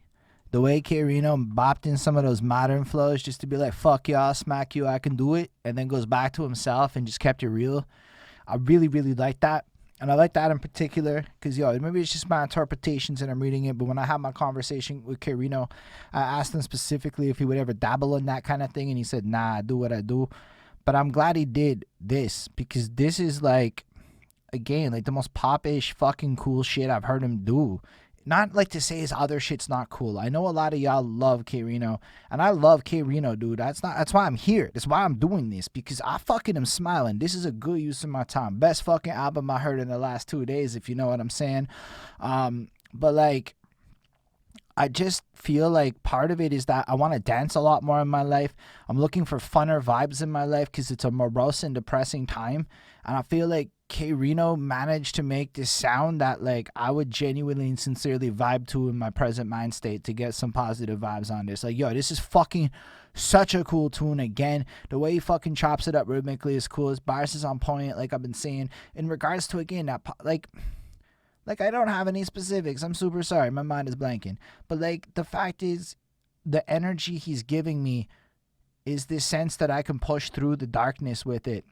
Speaker 1: The way K-Rino bopped in some of those modern flows just to be like, fuck y'all, smack you, I can do it. And then goes back to himself and just kept it real. I really, really like that. And I like that in particular because, maybe it's just my interpretations and I'm reading it. But when I had my conversation with K-Rino, I asked him specifically if he would ever dabble in that kind of thing. And he said, nah, I do what I do. But I'm glad he did this because this is like, again, like the most pop-ish fucking cool shit I've heard him do. Not like to say his other shit's not cool. I know a lot of y'all love K-Rino, and I love K-Rino, dude. That's why I'm here. That's why I'm doing this, because I fucking am smiling. This is a good use of my time. Best fucking album I heard in the last 2 days, if you know what I'm saying. But like, I just feel like part of it is that I want to dance a lot more in my life. I'm looking for funner vibes in my life because it's a morose and depressing time. And I feel like K-Rino managed to make this sound that like I would genuinely and sincerely vibe to in my present mind state to get some positive vibes on this. Like, this is fucking such a cool tune. Again, the way he fucking chops it up rhythmically is cool. His bars is on point, like I've been saying. In regards to, again, that like I don't have any specifics. I'm super sorry. My mind is blanking. But like the fact is, the energy he's giving me is this sense that I can push through the darkness with it.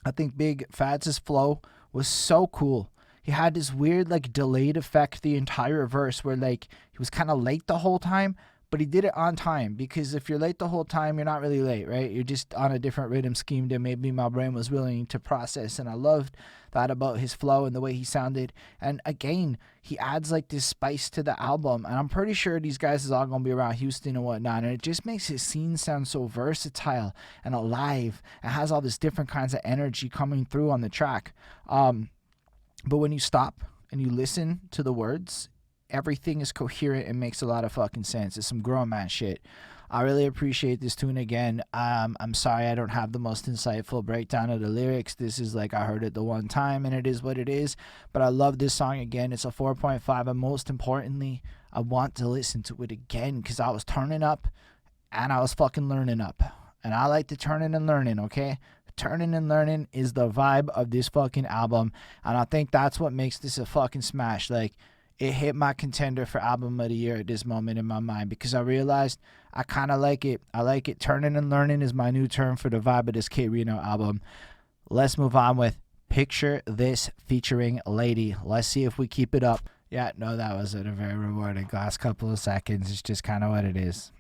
Speaker 1: I think Big Fats' flow was so cool. He had this weird like delayed effect the entire verse where like he was kind of late the whole time, but he did it on time, because if you're late the whole time, you're not really late, right? You're just on a different rhythm scheme that maybe my brain was willing to process. And I loved that about his flow and the way he sounded. And again, he adds like this spice to the album, and I'm pretty sure these guys is all gonna be around Houston and whatnot, and it just makes his scene sound so versatile and alive. It has all this different kinds of energy coming through on the track. But when you stop and you listen to the words, everything is coherent and makes a lot of fucking sense. It's some grown man shit. I really appreciate this tune again. I'm sorry I don't have the most insightful breakdown of the lyrics. This is like I heard it the one time and it is what it is. But I love this song again. It's a 4.5, and most importantly, I want to listen to it again because I was turning up and I was fucking learning up. And I like to turning and learning, okay? Turning and learning is the vibe of this fucking album. And I think that's what makes this a fucking smash. Like, it hit my contender for album of the year at this moment in my mind, because I realized I kind of like it. I like it. Turning and learning is my new term for the vibe of this K-Rino album. Let's move on with Picture This featuring Lady. Let's see if we keep it up. Yeah, no, that wasn't a very rewarding last couple of seconds. It's just kind of what it is.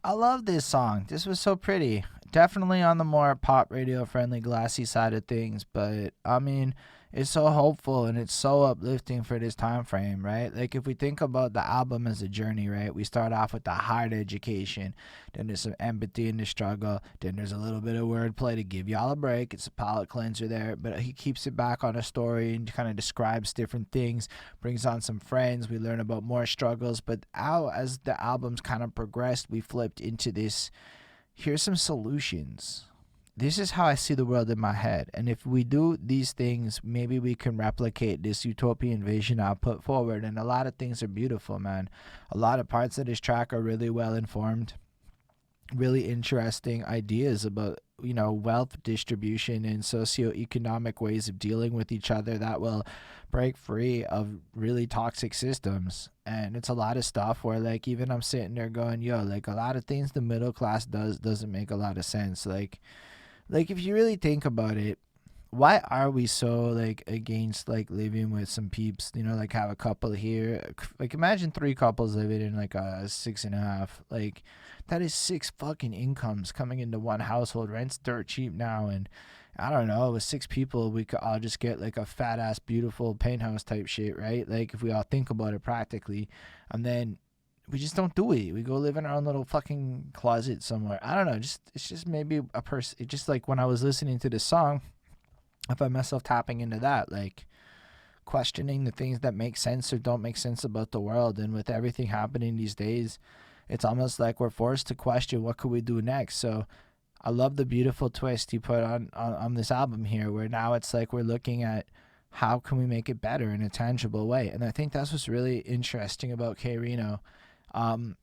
Speaker 1: I love this song. This was so pretty. Definitely on the more pop radio friendly glassy side of things, but I mean, it's so hopeful and it's so uplifting for this time frame, right? Like, if we think about the album as a journey, right, we start off with the hard education, then there's some empathy in the struggle, then there's a little bit of wordplay to give y'all a break. It's a palate cleanser there, but he keeps it back on a story and kind of describes different things, brings on some friends, we learn about more struggles. But as the albums kind of progressed, we flipped into this, here's some solutions. This is how I see the world in my head. And if we do these things, maybe we can replicate this utopian vision I put forward. And a lot of things are beautiful, man. A lot of parts of this track are really well informed. Really interesting ideas about, wealth distribution and socioeconomic ways of dealing with each other that will break free of really toxic systems. And it's a lot of stuff where, like, even I'm sitting there going, like, a lot of things the middle class doesn't make a lot of sense. Like if you really think about it, why are we so like against like living with some peeps, like have a couple here, like imagine three couples living in like a six and a half, like that is six fucking incomes coming into one household. Rent's dirt cheap now, and I don't know, with six people we could all just get like a fat ass beautiful penthouse type shit, right? Like if we all think about it practically, and then we just don't do it. We go live in our own little fucking closet somewhere. I don't know. Just it's just maybe a person. It's just like when I was listening to this song, I find myself tapping into that, like questioning the things that make sense or don't make sense about the world. And with everything happening these days, it's almost like we're forced to question what could we do next. So I love the beautiful twist he put on this album here, where now it's like we're looking at how can we make it better in a tangible way. And I think that's what's really interesting about K-Rino. Um,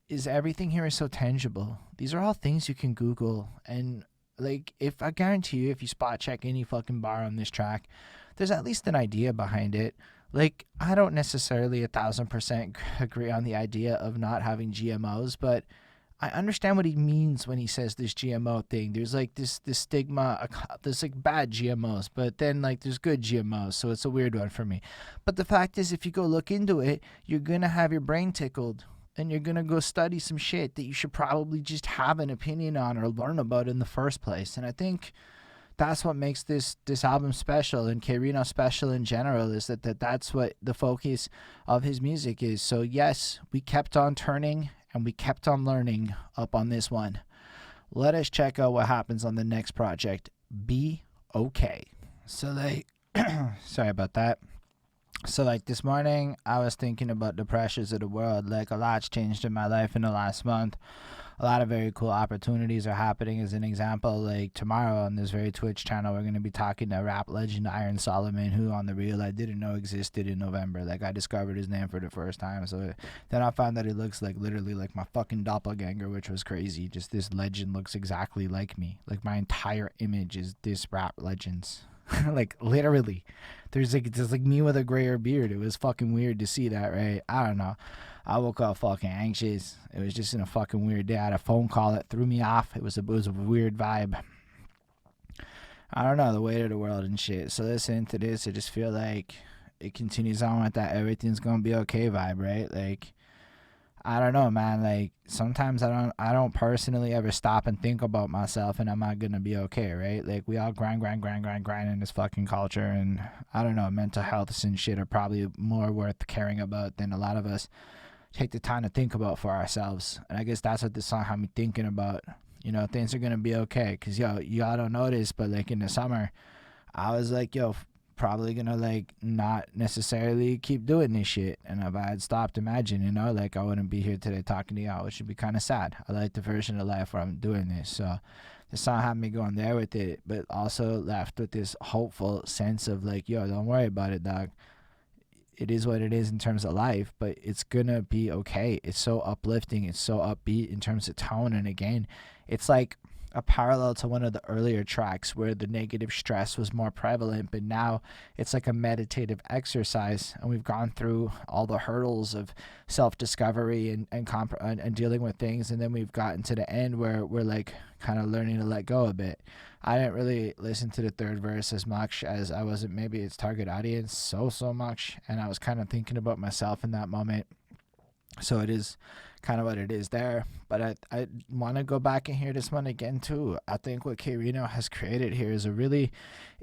Speaker 1: is everything here is so tangible. These are all things you can Google, and like if I guarantee you, if you spot check any fucking bar on this track, there's at least an idea behind it. Like I don't necessarily 1,000% agree on the idea of not having GMOs, but I understand what he means when he says this GMO thing. There's like this stigma, there's like bad GMOs, but then like there's good GMOs, so it's a weird one for me. But the fact is, if you go look into it, you're gonna have your brain tickled, and you're gonna go study some shit that you should probably just have an opinion on or learn about in the first place. And I think that's what makes this album special, and K-Rino special in general, is that's what the focus of his music is. So yes, we kept on turning and we kept on learning up on this one. Let us check out what happens on the next project. Be okay. So like sorry about that. So like this morning I was thinking about the pressures of the world. Like a lot's changed in my life in the last month. A lot of very cool opportunities are happening. As an example, like tomorrow on this very Twitch channel, we're going to be talking to rap legend Iron Solomon, who on the real I didn't know existed in November. Like I discovered his name for the first time. So then I found that he looks like literally like my fucking doppelganger, which was crazy. Just this legend looks exactly like me. Like my entire image is this rap legend's. Like literally. There's like me with a grayer beard. It was fucking weird to see that, right? I don't know. I woke up fucking anxious. It was just in a fucking weird day. I had a phone call that threw me off. It was a weird vibe. I don't know, the weight of the world and shit. So listening to this, I just feel like it continues on with that everything's gonna be okay vibe, right? Like I don't know, man. Like sometimes I don't personally ever stop and think about myself and am I gonna be okay, right? Like we all grind in this fucking culture, and I don't know, mental health and shit are probably more worth caring about than a lot of us take the time to think about for ourselves. And I guess that's what this song had me thinking about. Things are gonna be okay. Cause y'all don't know this, but like in the summer, I was like, probably gonna like not necessarily keep doing this shit. And if I had stopped, imagine, like I wouldn't be here today talking to y'all, which would be kind of sad. I like the version of life where I'm doing this. So the song had me going there with it, but also left with this hopeful sense of like, don't worry about it, dog. It is what it is in terms of life, but it's gonna be okay. It's so uplifting. It's so upbeat in terms of tone. And again, it's like a parallel to one of the earlier tracks where the negative stress was more prevalent, but now it's like a meditative exercise, and we've gone through all the hurdles of self-discovery and dealing with things, and then we've gotten to the end where we're like kind of learning to let go a bit. I didn't really listen to the third verse as much, as I wasn't maybe its target audience so much, and I was kind of thinking about myself in that moment. So it is kind of what it is there. But I want to go back and hear this one again too. I think what K-Rino has created here is a really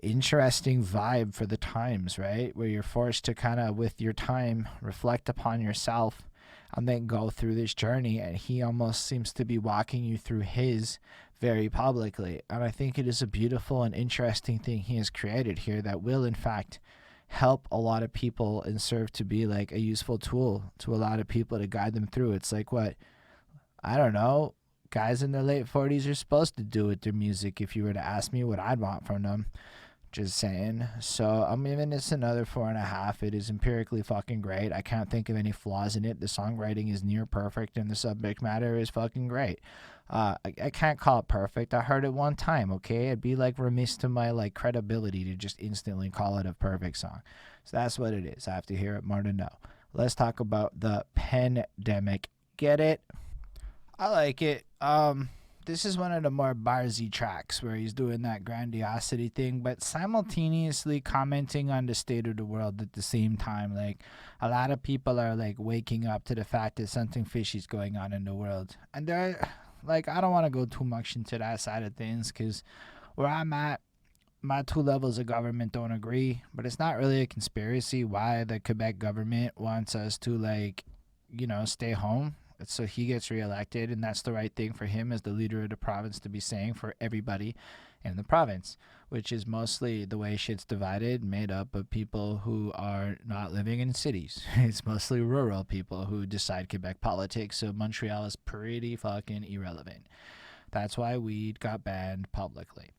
Speaker 1: interesting vibe for the times, right? Where you're forced to kind of, with your time, reflect upon yourself and then go through this journey. And he almost seems to be walking you through his very publicly. And I think it is a beautiful and interesting thing he has created here that will, in fact, help a lot of people and serve to be like a useful tool to a lot of people to guide them through. It's like what, I don't know, guys in their late 40s are supposed to do with their music if you were to ask me what I'd want from them. Just saying. So I'm giving this another 4.5. It is empirically fucking great. I can't think of any flaws in it. The songwriting is near perfect and the subject matter is fucking great. I can't call it perfect. I heard it one time, okay? It'd be like remiss to my like credibility to just instantly call it a perfect song. So that's what it is. I have to hear it more to know. Let's talk about the Pendemic. Get it? I like it. this is one of the more Barzy tracks where he's doing that grandiosity thing, but simultaneously commenting on the state of the world at the same time. Like, a lot of people are like waking up to the fact that something fishy is going on in the world, and they're like, I don't want to go too much into that side of things because where I'm at, my two levels of government don't agree, but it's not really a conspiracy why the Quebec government wants us to, like, stay home. So he gets reelected, and that's the right thing for him as the leader of the province to be saying for everybody in the province, which is mostly the way shit's divided, made up of people who are not living in cities. It's mostly rural people who decide Quebec politics, so Montreal is pretty fucking irrelevant. That's why weed got banned publicly.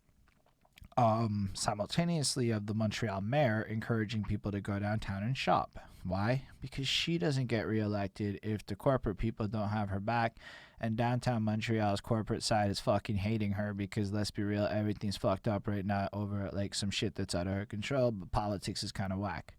Speaker 1: Simultaneously of the Montreal mayor encouraging people to go downtown and shop. Why? Because she doesn't get reelected if the corporate people don't have her back, and downtown Montreal's corporate side is fucking hating her because, let's be real, everything's fucked up right now over like some shit that's out of her control, but politics is kind of whack.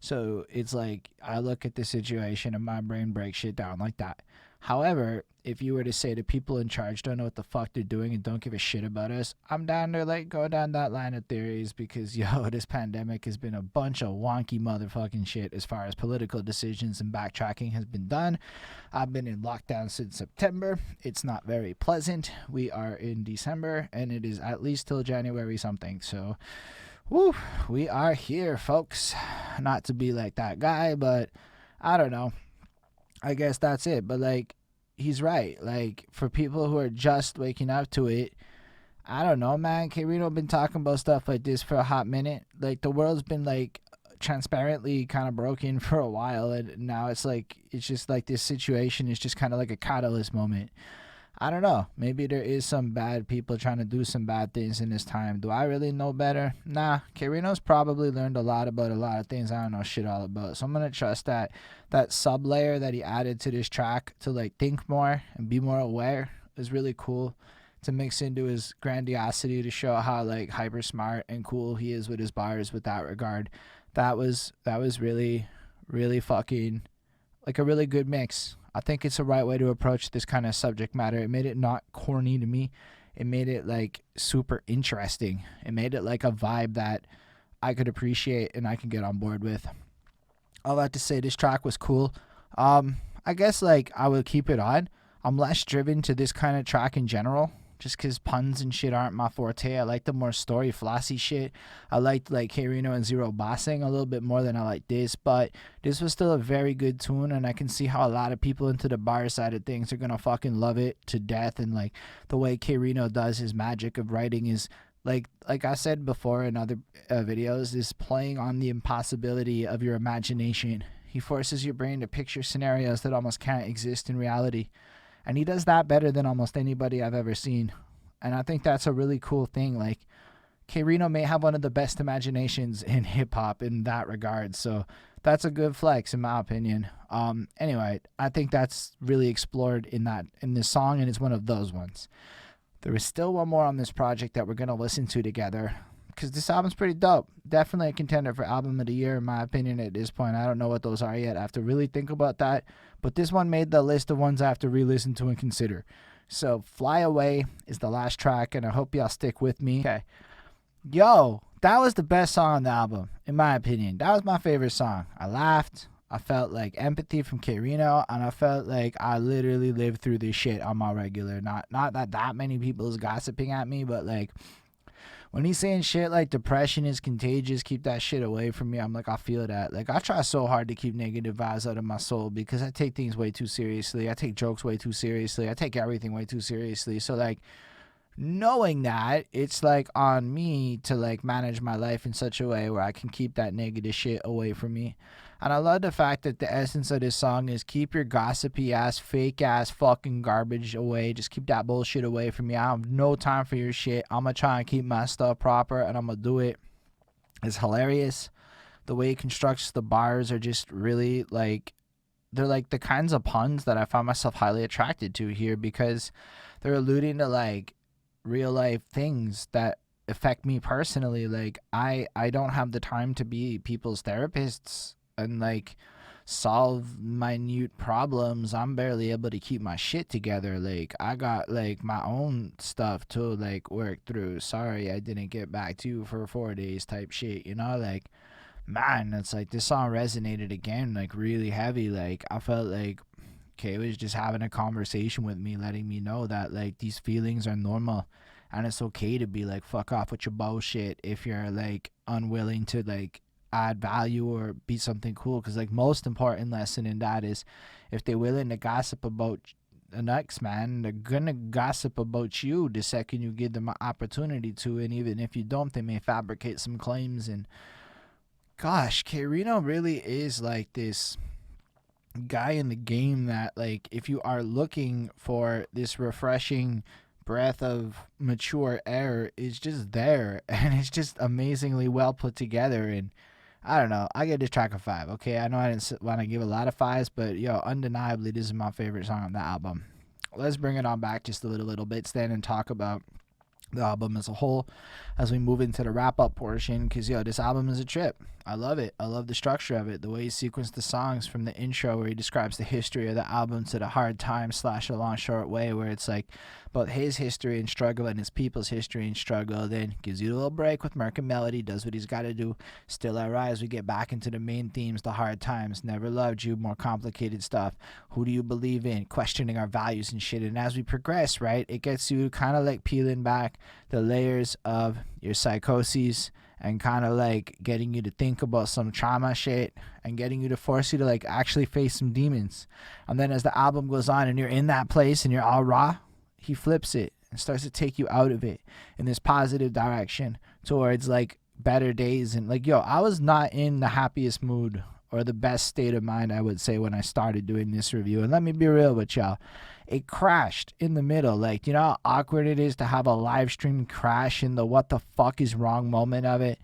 Speaker 1: So it's like, I look at the situation and my brain breaks shit down like that. However, if you were to say the people in charge don't know what the fuck they're doing and don't give a shit about us, I'm down to like go down that line of theories because, this pandemic has been a bunch of wonky motherfucking shit as far as political decisions and backtracking has been done. I've been in lockdown since September. It's not very pleasant. We are in December and it is at least till January something. So, woo, we are here, folks. Not to be like that guy, but I don't know. I guess that's it. But like, he's right. Like, for people who are just waking up to it, I don't know, man. K-Rino been talking about stuff like this for a hot minute. Like, the world's been like transparently kind of broken for a while, and now it's just like this situation is just kind of like a catalyst moment. I don't know. Maybe there is some bad people trying to do some bad things in this time. Do I really know better? Nah. K-Rino's probably learned a lot about a lot of things I don't know shit all about. So I'm going to trust that sub layer that he added to this track to like think more and be more aware is really cool to mix into his grandiosity to show how like hyper smart and cool he is with his bars with that regard. That was really, really fucking like a really good mix. I think it's the right way to approach this kind of subject matter. It made it not corny to me. It made it like super interesting. It made it like a vibe that I could appreciate and I can get on board with. All that to say, this track was cool. I guess like I would keep it on. I'm less driven to this kind of track in general, just because puns and shit aren't my forte. I like the more story flossy shit. I liked like K-Rino and Zero bossing a little bit more than I like this, but this was still a very good tune, and I can see how a lot of people into the bar side of things are gonna fucking love it to death. And like the way K-Rino does his magic of writing is like I said before in other videos, is playing on the impossibility of your imagination. He forces your brain to picture scenarios that almost can't exist in reality. And he does that better than almost anybody I've ever seen. And I think that's a really cool thing. Like, K-Rino may have one of the best imaginations in hip-hop in that regard. So that's a good flex, in my opinion. Anyway, I think that's really explored in this song, and it's one of those ones. There is still one more on this project that we're going to listen to together, because this album's pretty dope. Definitely a contender for album of the year, in my opinion, at this point. I don't know what those are yet. I have to really think about that. But this one made the list of ones I have to re-listen to and consider. So, Fly Away is the last track, and I hope y'all stick with me. Okay. Yo, that was the best song on the album, in my opinion. That was my favorite song. I laughed. I felt like empathy from K-Rino, and I felt like I literally lived through this shit on my regular. Not that many people is gossiping at me, but like, when he's saying shit like depression is contagious, keep that shit away from me, I'm like, I feel that. Like, I try so hard to keep negative vibes out of my soul because I take things way too seriously. I take jokes way too seriously. I take everything way too seriously. So, like, knowing that, it's, like, on me to, like, manage my life in such a way where I can keep that negative shit away from me. And I love the fact that the essence of this song is keep your gossipy ass, fake ass fucking garbage away. Just keep that bullshit away from me. I have no time for your shit. I'm going to try and keep my stuff proper, and I'm going to do it. It's hilarious. The way he constructs the bars are just really like, they're like the kinds of puns that I find myself highly attracted to here, because they're alluding to like real life things that affect me personally. Like, I don't have the time to be people's therapists. And like, solve minute problems. I'm barely able to keep my shit together. Like, I got like my own stuff to like work through. Sorry I didn't get back to you for 4 days type shit, you know? Like, man, it's like this song resonated again, like really heavy. Like, I felt like Kay was just having a conversation with me, letting me know that like these feelings are normal, and it's okay to be like, fuck off with your bullshit if you're like unwilling to like add value or be something cool. Because like most important lesson in that is, if they're willing to gossip about the next man, they're gonna gossip about you the second you give them an opportunity to. And even if you don't, they may fabricate some claims. And gosh, K-Rino really is like this guy in the game that, like, if you are looking for this refreshing breath of mature air, is just there, and it's just amazingly well put together. And I don't know, I get this track a 5. Okay, I know I didn't want to give a lot of 5s, but yo, undeniably this is my favorite song on the album. Let's bring it on back just a little bit then and talk about the album as a whole as we move into the wrap up portion, because yo, this album is a trip. I love it. I love the structure of it, the way he sequenced the songs, from the intro where he describes the history of the album to the hard time / a long short way, where it's like both his history and struggle and his people's history and struggle. Then gives you a little break with Merkin melody, does what he's got to do. Still I rise, we get back into the main themes, the hard times, never loved you, more complicated stuff, who do you believe in, questioning our values and shit. And as we progress, right, it gets you kind of like peeling back the layers of your psychoses and kind of like getting you to think about some trauma shit and getting you to force you to like actually face some demons. And then as the album goes on and you're in that place and you're all raw, he flips it and starts to take you out of it in this positive direction towards like better days. And like, yo, I was not in the happiest mood or the best state of mind, I would say, when I started doing this review. And let me be real with y'all, it crashed in the middle. Like, you know how awkward it is to have a live stream crash in the what the fuck is wrong moment of it?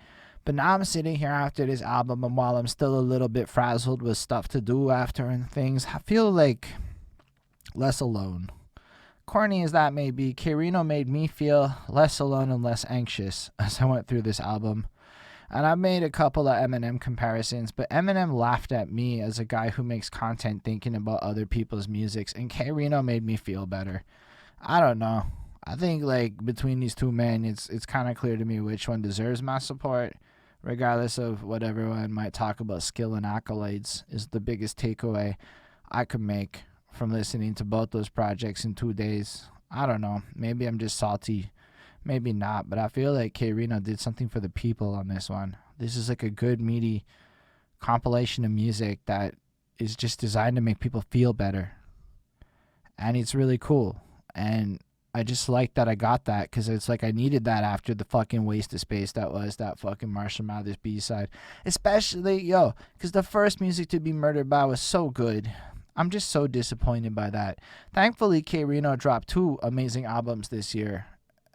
Speaker 1: But now I'm sitting here after this album, and while I'm still a little bit frazzled with stuff to do after and things, I feel like less alone. Corny as that may be, K-Rino made me feel less alone and less anxious as I went through this album. And I made a couple of Eminem comparisons, but Eminem laughed at me as a guy who makes content thinking about other people's musics, and K-Rino made me feel better. I don't know. I think like between these two men, it's kind of clear to me which one deserves my support, regardless of what everyone might talk about skill and accolades, is the biggest takeaway I could make from listening to both those projects in 2 days. I don't know. Maybe I'm just salty. Maybe not, but I feel like K-Rino did something for the people on this one. This is like a good, meaty compilation of music that is just designed to make people feel better. And it's really cool. And I just like that I got that, because it's like I needed that after the fucking waste of space that was that fucking Marshall Mathers B-side. Especially, yo, because the first music to be murdered by was so good. I'm just so disappointed by that. Thankfully, K-Rino dropped 2 amazing albums this year.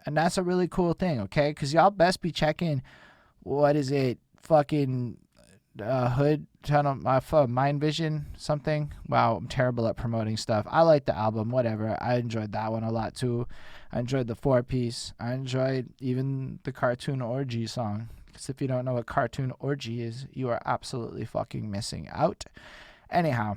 Speaker 1: And that's a really cool thing, okay? Because y'all best be checking, what is it, fucking Hood, Mind Vision, something? Wow, I'm terrible at promoting stuff. I like the album, whatever. I enjoyed that one a lot too. I enjoyed the 4-piece. I enjoyed even the Cartoon Orgy song. Because if you don't know what Cartoon Orgy is, you are absolutely fucking missing out. Anyhow,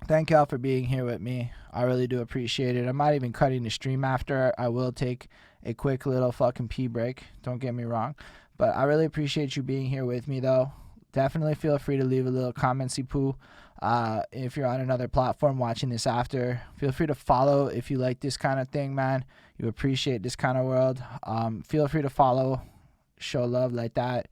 Speaker 1: thank y'all for being here with me. I really do appreciate it. I'm not even cutting the stream after. I will take a quick little fucking pee break. Don't get me wrong. But I really appreciate you being here with me, though. Definitely feel free to leave a little commentsy poo. If you're on another platform watching this after, feel free to follow if you like this kind of thing, man. You appreciate this kind of world. Feel free to follow, show love like that.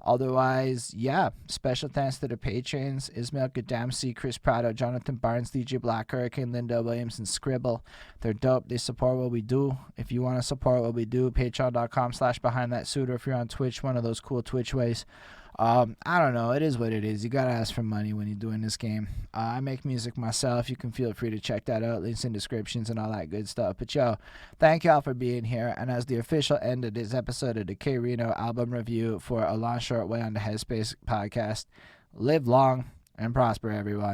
Speaker 1: Otherwise, yeah, special thanks to the patrons: Ismail Gadamsi, Chris Prado, Jonathan Barnes, DJ Black Hurricane, Linda Williams, and Scribble. They're dope. They support what we do. If you want to support what we do, patreon.com/behindthatsuit, or if you're on Twitch, one of those cool Twitch ways. I don't know. It is what it is. You got to ask for money when you're doing this game. I make music myself. You can feel free to check that out. Links in descriptions and all that good stuff. But yo, thank y'all for being here. And as the official end of this episode of the K-Rino album review for A Long Short Way on the Headspace podcast, live long and prosper, everyone.